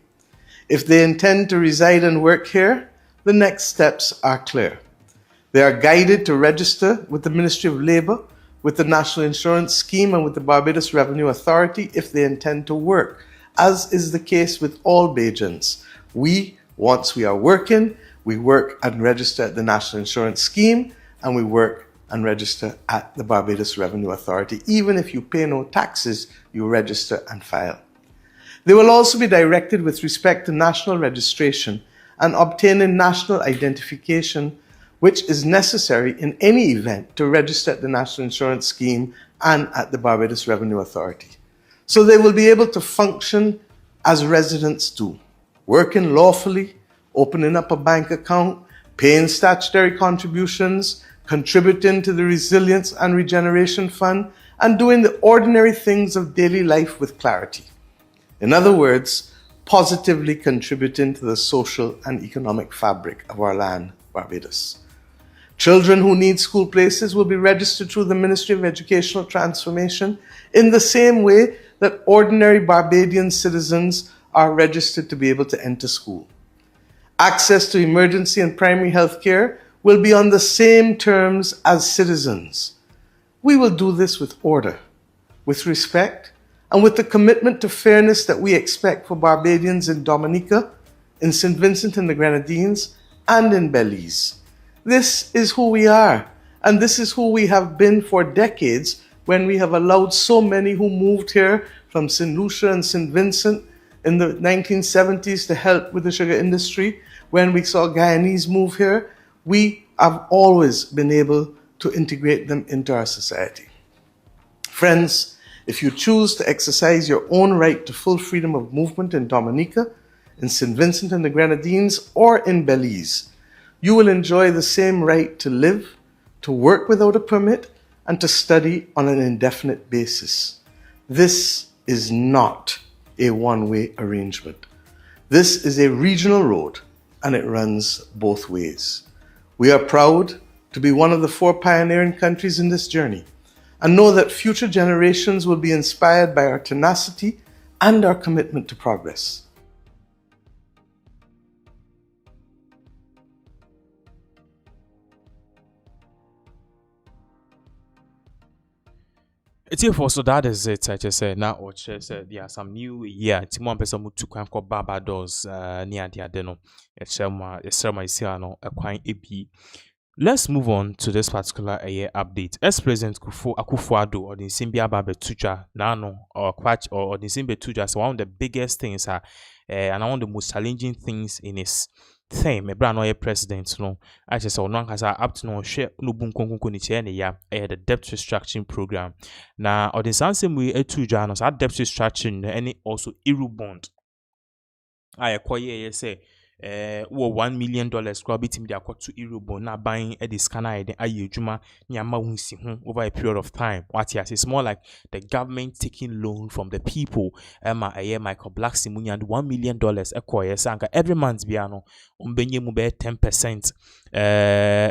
If they intend to reside and work here, the next steps are clear. They are guided to register with the Ministry of Labour, with the National Insurance Scheme and with the Barbados Revenue Authority if they intend to work, as is the case with all Bajans. Once we are working, we work and register at the National Insurance Scheme, and we work and register at the Barbados Revenue Authority. Even if you pay no taxes, you register and file. They will also be directed with respect to national registration and obtaining national identification, which is necessary in any event to register at the National Insurance Scheme and at the Barbados Revenue Authority. So they will be able to function as residents do, working lawfully, opening up a bank account, paying statutory contributions, contributing to the Resilience and Regeneration Fund, and doing the ordinary things of daily life with clarity. In other words, positively contributing to the social and economic fabric of our land, Barbados. Children who need school places will be registered through the Ministry of Educational Transformation in the same way that ordinary Barbadian citizens are registered to be able to enter school. Access to emergency and primary health care will be on the same terms as citizens. We will do this with order, with respect, and with the commitment to fairness that we expect for Barbadians in Dominica, in St. Vincent and the Grenadines, and in Belize. This is who we are, and this is who we have been for decades when we have allowed so many who moved here from St. Lucia and St. Vincent in the 1970s to help with the sugar industry. When we saw Guyanese move here, we have always been able to integrate them into our society. Friends, if you choose to exercise your own right to full freedom of movement in Dominica, in St. Vincent and the Grenadines, or in Belize, you will enjoy the same right to live, to work without a permit, and to study on an indefinite basis. This is not a one-way arrangement. This is a regional road, and it runs both ways. We are proud to be one of the 4 pioneering countries in this journey, and know that future generations will be inspired by our tenacity and our commitment to progress. So that is it. I just said now, or just said there are some new Timon person to come for Barbados near the Adeno. It's a quite EP. Let's move on to this particular update. Ex-President Akufo-Addo or the Nsimbia Babe Tuja Nano or Kwach or the Nsimbe Tuja is one of the biggest things and one of the most challenging things in his theme. A brand new president, I just saw one has up to no share no boom the debt restructuring program. Now, or the same way Tuja knows debt restructuring any also Iru bond. I acquire say. $1 million crowd beating the to Euro now buying a scanner juma over a period of time. What yes, it's more like the government taking loan from the people. Michael Black Simuni and $1 million acquire sanka every month biano umbenye mube 10%.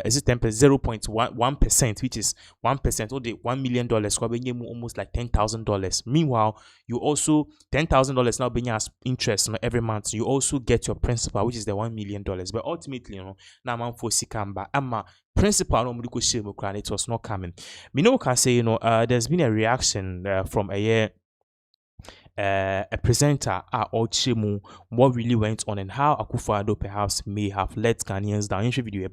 Is it 10%? 0.1%, which is 1% or the $1 million almost like $10,000. Meanwhile, you also $10,000 now being as interest every month. You also get your principal, which is the $1 million. But ultimately, now man for sikamba ama principal no mudiko shame it was not coming. Me can say there's been a reaction from a presenter what really went on and how Akufo-Addo perhaps may have let Ghanaians down. Video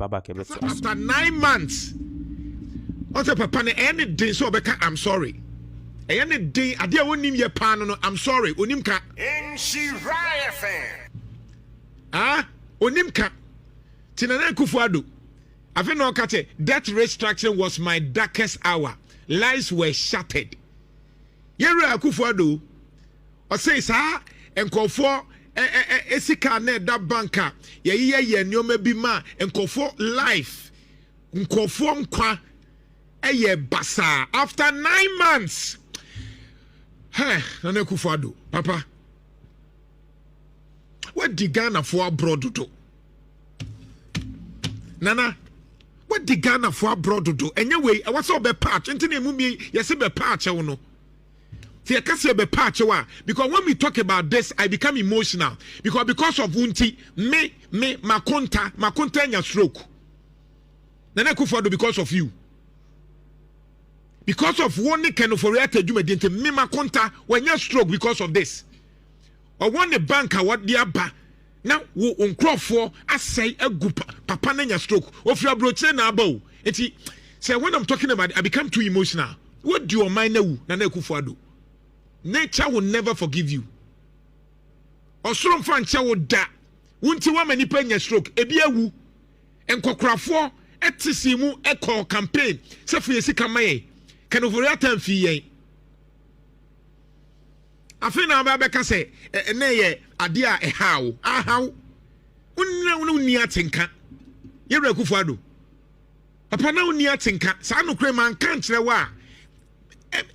after 9 months, also papa any day so I'm sorry. Any day I didn't want him pan I'm sorry. Onimka. Onimka. Tinana Akufo-Addo. I feel no kate. That restructuring was my darkest hour. Lies were shattered. Yere Akufo-Addo. I say, sir, and call for Esika ne da banka. Ye nyome bima and call for life. Call for nkwa. Eye basa. After 9 months. Hey, Nana Akufo-Addo, Papa. What the Ghana for abroad to do? Nana, what the Ghana for abroad to do? Anyway, I was all be patch. Antony Mumi, yes, be patch, I know. Because when we talk about this, I become emotional. Because of Unti, my conta in your stroke. Nana Akufo-Addo, because of you. Because of one kind of reacted you made me my conta when you stroke because of this. Or one the bank what the abba. Now we on crop for I say a group papa in your stroke. Of your brochure na bow. Say when I'm talking about it, I become too emotional. What do your mind know, Nana Akufo-Addo? Nature will never forgive you. Or strong fan will da. Wunti wa many pen your stroke. Ebiawu. And Kokrafo etisimu echo campaign. Safi Sikamaye. Can overreact and fee. I feel now Babeka say, nay, adia a how. How? Unia tinka. You're a Akufo-Addo. Upon no near tinka. Sano Creman can't rewa.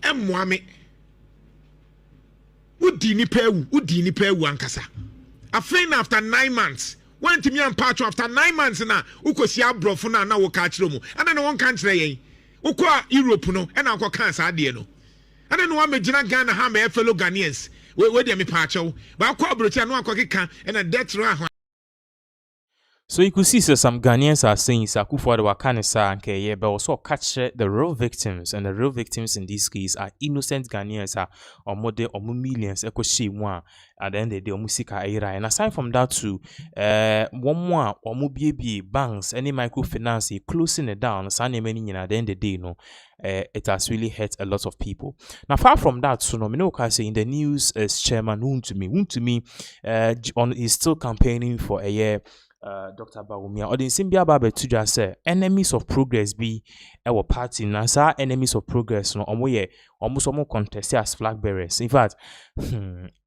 Mwame. Udini pewu ankasa. I feel after 9 months. went me and patch after 9 months na ukosi abrofo na wo ka kire mu ana na won kan kire yen ukwa Europe no and akwa kan sa de no ana no amegina Ghana ha my fellow Ghanaians we dey me patch ba akwa abrochi no akwa keka and death ro. So you could see some Ghanaians are saying Sakufo Wakanesa and Keye, but also catch the real victims, and the real victims in this case are innocent Ghanaians or more or millions ekoshi one at the end of the day musika era. And aside from that too, one more or mubibi banks, any microfinance closing it down, Sunday many at the end of the day, you know, it has really hurt a lot of people. Now far from that, so no say in the news is Chairman Wuntumi is still campaigning for a year. Dr. Bawumia or the Simbia Babe to just say enemies of progress be our party nasa enemies of progress no omoye almost almost contest as flag bearers. In fact,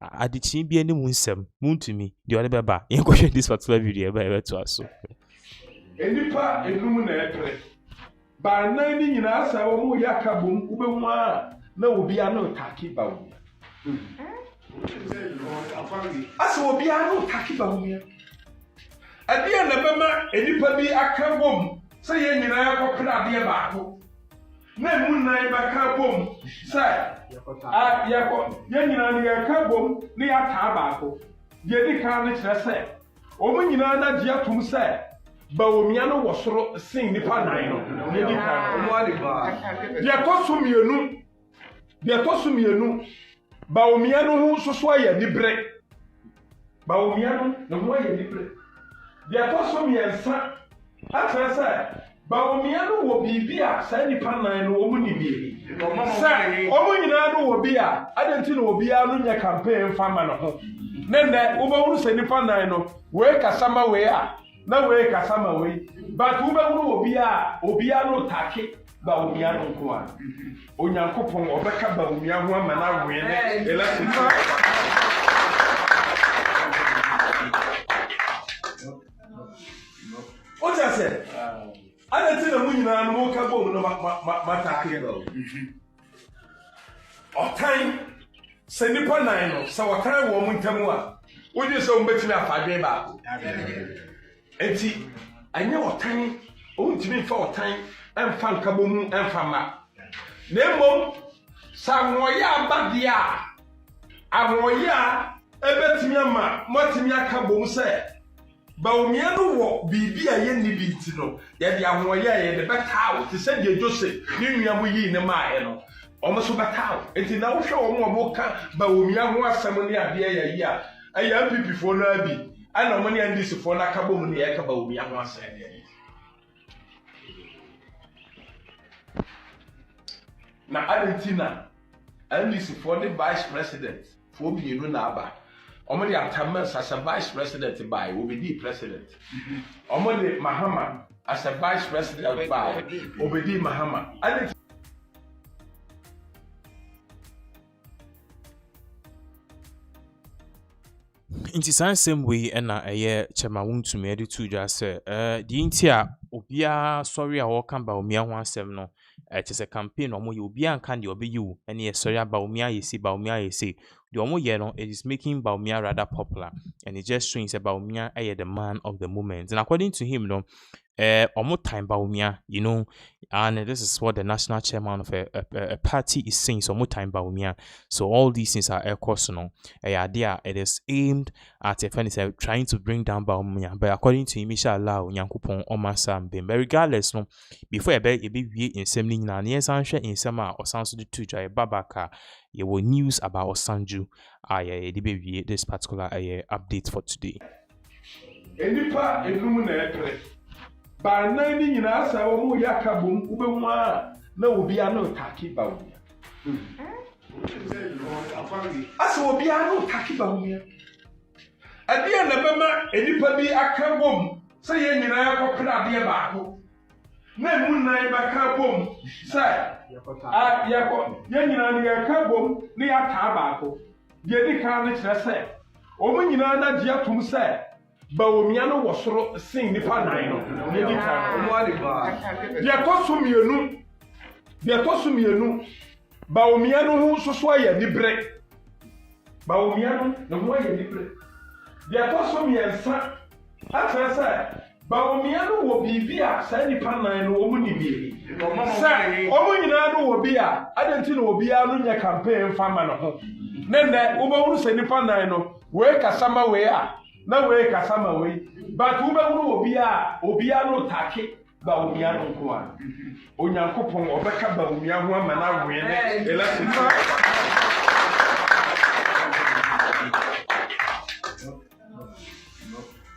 I did be any moon to me the other baba in question this particular video by to us. Any part in Lumina by 90 in us, our Yakabum, Ubema, no will be no taki Bawumia. As will be no taki Bawumia. At the end of the month, anybody a cabum, say, you know, I could not be a battle. No moon night by cabum, say, young a cabum, near Tabaco. Yet carnage, I say. O when you know that Yatum say, Bawumia was sing the panino. They are tossing me a noon. They are tossing me a noon. Bawumia who so sway the break. Bawumia no way the break. They are also me and son. As I said, Bawumia will be beer, Sandy Pana and woman. Say, Omunino will be a, I don't know, will be a lunar campaign farmer. Then that Uba Sandy Pana, work a summer way, no work a summer way. But Uba will be a Obiano Taki, Bawumia Kua. Onyankopon or Becca Bawumia, woman, I win election. What I said? I don't think the women are more capable of my or time, send the panino, so a time woman Tamua. Would you so much enough? I gave up. And see, I know a time, only to me for a time, and fan kaboom and fama. Nemo, Samoya Badia, Amoya, Ebetimia, Motimia Kaboom said. Bawumia no bibi a ye ni bi ti no ye de ahoye ye de betawo ti se de Joseph ni nua mo yi ne ma no omo so betawo enti na wo hwe omo ka Bawumia ho asem ne ade ya yi a ayi MPP fo no abi ana omo ne ndisi fo na ka bom ne ye ka Bawumia ho asem de na Argentina ndisi fo the vice president fo bi no na aba Omodi Atamas as a vice president by will be the president. Omodi Mahama as a vice president by will be Mahama. In the same way, and a year Chairman Wuntumi to two just say, the Intia Obia sorry, I walk on Bawumia 17. It is a campaign or more you be and can you be you, and yes, sorry, Bawumia, you see, Bawumia, you see. The Omo Yeno, it is making Bawumia rather popular, and it just shows that Bawumia is the man of the moment. And according to him, Omo time Bawumia, you know, and this is what the national chairman of a party is saying. So Omo time Bawumia. So all these things are personal. It is aimed at trying to bring down Bawumia. But according to him, inshallah, Nyankopon Omasa Mbem. But regardless, no, before a be in semi na yes, answer in summer or sounds to the two Babaka. You will news about Osanju. This particular update for today. Any part in Lumina by 90 in us, our Yakabum, Ubema, no will be no taki Bawumia. As will be no taki Bawumia. At the end of the month, anybody a cabum, say, you know, I could not be a battle. No moon night by cabum, say. Young cabum near Tabaco. Yet carnage, I said. O when you know that Yatum said, Bawumia was sing the panino. They are tossing me a noon. They are tossing me a noon. Bawumia who so sway the break. Bawumia no way the break. They are tossing me and son. After say, Bawumia will be via Sandy Pana and woman in me. Say, Omuna will be a, I don't know, will be a lunar campaign farmer home. Then that woman Sandy Pana, wake a summer way, no wake a summer way, but woman will be a Obiano Taki, Bawumia no one. Onyankopon obeka Bawumia ho amana wene election.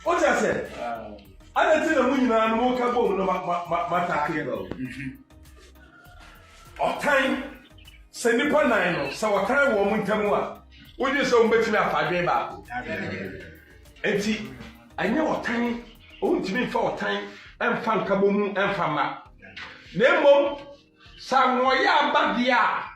What I said? I don't tell you now, no can go no matake. Or time, send the panino, so a time woman tamua. Would you so bet me a five back? Empty, I know a time, only to me for a time, and fan kaboom and fama. Nemo, Samoya Badia.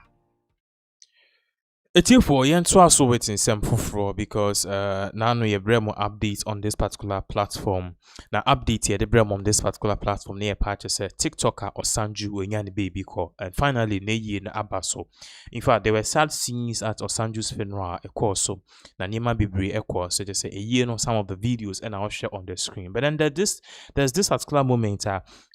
It's here for yen to also waiting some for because now no you bring more updates on this particular platform. Now update here the bring on this particular platform near patches TikToker or Sanju Wenyani baby call and finally Neye na Abaso. In fact, there were sad scenes at Osanju's funeral a course so na Nima Bibri a course so just say a year know some of the videos and I'll share on the screen. But then there's this particular moment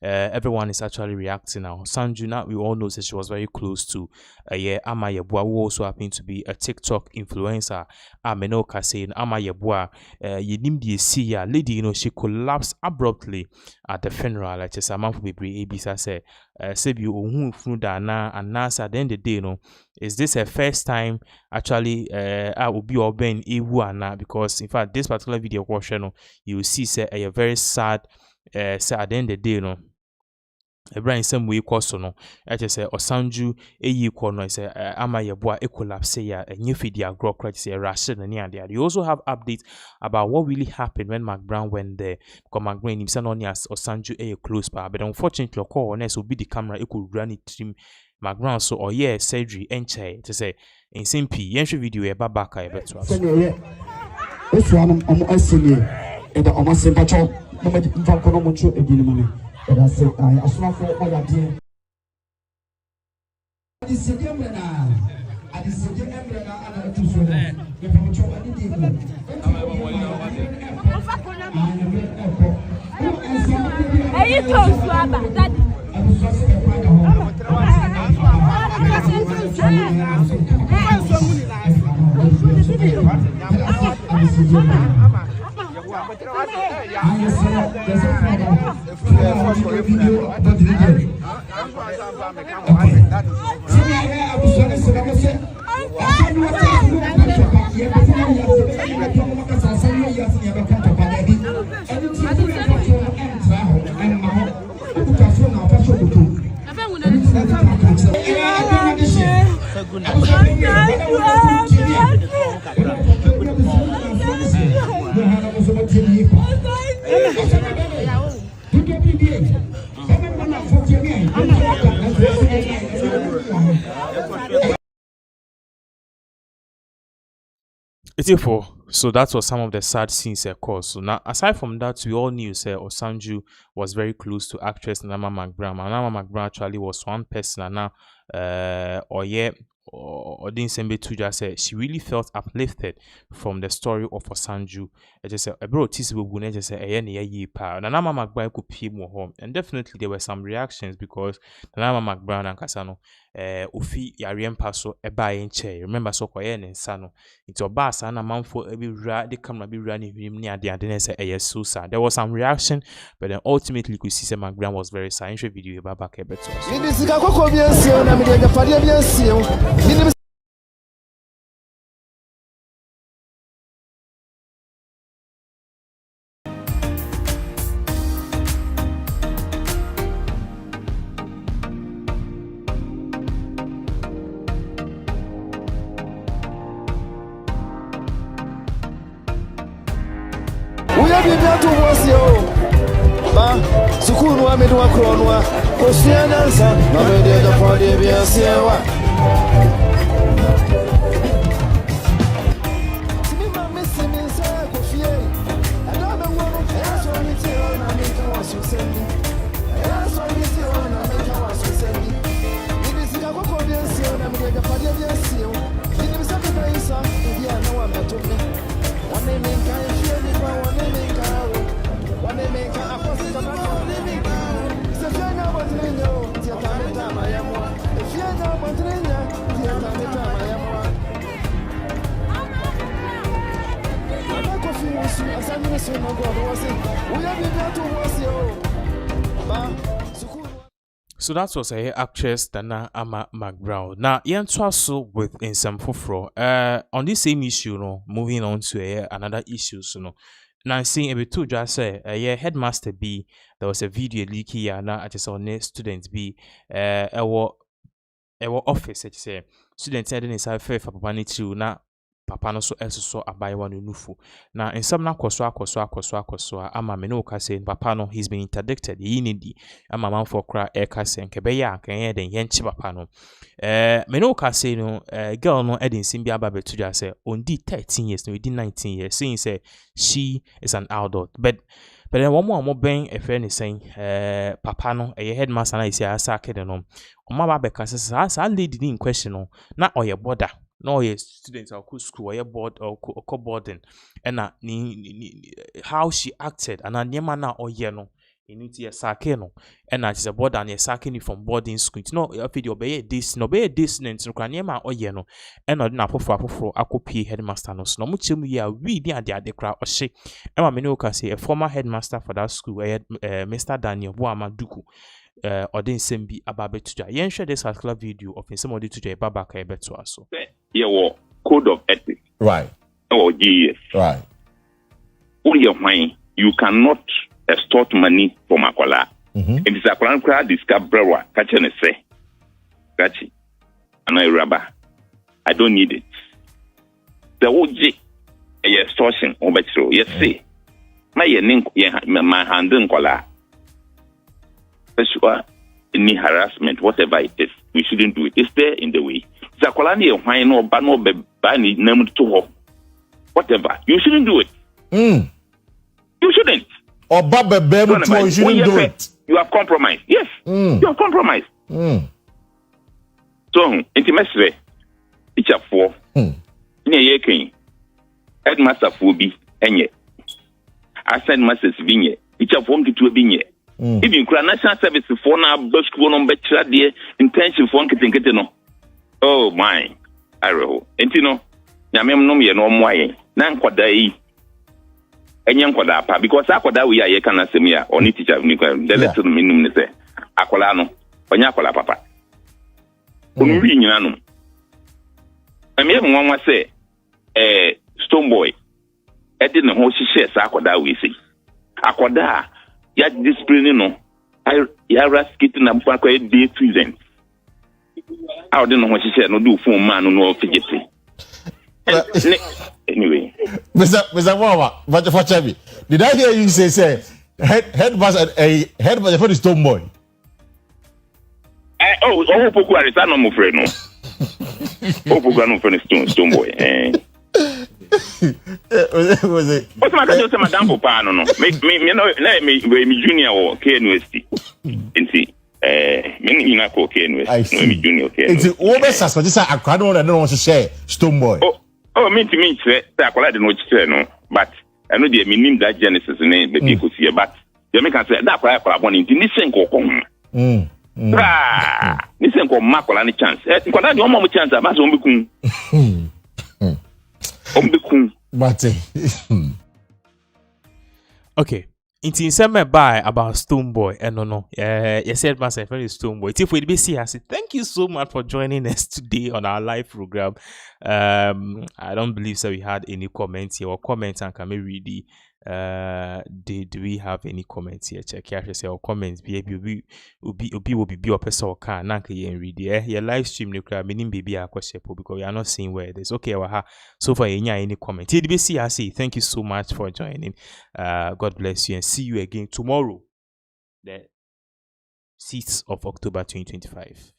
everyone is actually reacting now. Sanju now we all know that she was very close to Ama Yebua who also happened to be a TikTok influencer. Amenoka saying Ama Yebua yenim die see ya lady she collapsed abruptly at the funeral. Like just a man for Bibri Abisa say Sebi Ohun Funda na and Nasa at the end of the day is this a first time actually I will be open Ewu because in fact this particular video question you will see say a very sad say at the end of the day Brian some way course no I just say Osanju eyi kono say Ama Yebua e collapse ya enye fidi agro credit say Rashid and there. You also have updates about what really happened when McBrown went there because McBrown himself only as Osanju a close by but unfortunately call honest will be the camera it could run it trim McBrown so or yeah surgery enche to say in simple yenhwe video e babaka e beto aso eso am asini e da omasempa cho no me mfa kono moncho edini mane. But I said, I saw for all that day. I decided and I to show them. If I'm trying to do So that was some of the sad scenes of course. So now aside from that we all knew Osanju was very close to actress Nama McBrown. Nama McBrown actually was one person and now or didn't send to just say she really felt uplifted from the story of Osanju. I just said, bro, this will just say, Nama McBrown could pay more home, and definitely there were some reactions because Nama McBrown and Kasano, Ufi Yariem Paso, a buying chair. Remember, so quiet and Sano. It's a bass and a man for every the camera be running him near the Andenese a so sad. There was some reaction, but then ultimately, we see McBrown was very sad. Video about back a bit. Sukunu amedwa kronwa Kosiana sa Mabede da pode bia sewa Simima missing sa kofie Adaba wono Eso miti ona meka wasusendi Eso miti ona meka wasusendi Ini sika koko bia sewa na mede da pode bia sewa Ini misaka kaisa Ndia na wa metome Wane menka ifie ni kwa wane menka So that was a actress Dana Ama McBrown. Now, also with in some fufro. On this same issue, no, moving on to another issue, so no. Now, seeing a bit too, just say, headmaster B, there was a video leak here. Now, I just saw students B, our office, it say, students heading inside fair for Papa to now. Papa no so eso abai wanu nufu. Na in some na kwaso ama me no ka say papa no he's been interdicted yi nidi ama man for kra e ka say nkebe ya kan ye den yenchi papa no me no ka say no girl no edin sim bia ba betu ja say ondi 13 years no within 19 years saying say she is an adult but then one more ben a friend is saying papa no e headmaster na isi asa kede no o ma ba be ka say sa lady in question no na oye border. No, yes, students are school or board or boarding, and how she acted, and a nyamana or yeno, in it a sakeno, and that is a board and a sakini from boarding school. No, if you obey this, no obey this, and so craniema or yeno, and not na for a copy headmaster no, no much we are reading at the crowd or shake. Emma Minoka say a former headmaster for that school, Mr. Daniel Boama Duku. Or then send be about to yen share this particular video of somebody to Jay Baba Beto also. Yeah, well, code of ethics. Right. Oh, yes. Right. You cannot extort money from Akola. It is a crowd discover catching a say. Catchy. And I rubber. I don't need it. The OJ extortion over so. Yes, say. My hand in Kola. Any harassment, whatever it is, we shouldn't do it. It's there in the way. Zakolani why no bano bani named to whatever. You shouldn't do it. You shouldn't. Or Baba Bebo you shouldn't do it. You have compromised. Yes. You have compromised. So intimacy teacher for headmaster for be enye. I send masters binye. Teacher form to binye. If you cry national service for now, bus school on better dear intention for no. Oh my, I roll. And you know, Yamam no me no more. Nan kwadai. And young kwadapa because Akoda we are can asemia or need teacher the letter minimum say Akolano, Panyakola papa. Unuri nyanum. I mean one say Stone Boy. I didn't know she shares Akoda we see. Akoda. Ya discipline no ya raskit na mfa kwa day present I don't know what she said no do phone man no fidget anyway Mr. Mama but for Chabi did I hear you say headmaster for the Stone Boy poku arisa no mo frɛ no poku no frɛ Stone Boy was it? What's my cousin? Madam Papa, no. Me junior or KNUST. And see, me not KNUST. Me junior KNUST. It's the over suspect. This I don't want to share Stone Boy. Oh, me to me, say I didn't know what no. But I know the name that Genesis name the people see. But you make say that I want to listen ko kom. Listen ko makola ni chance. Ko na the one chance about so mbekun. Okay. In some by about Stone Boy and no. You said myself very Stone Boy. If we be see, I say thank you so much for joining us today on our live program. I don't believe so we had any comments here or comments and can we read the do we have any comments here? Check here say or comments be will be a person or can nanka and read your live stream nuclear meaning baby because we are not seeing where it is. Okay, so far any comment. TDBC I say thank you so much for joining. God bless you and see you again tomorrow, the 6th of October 2025.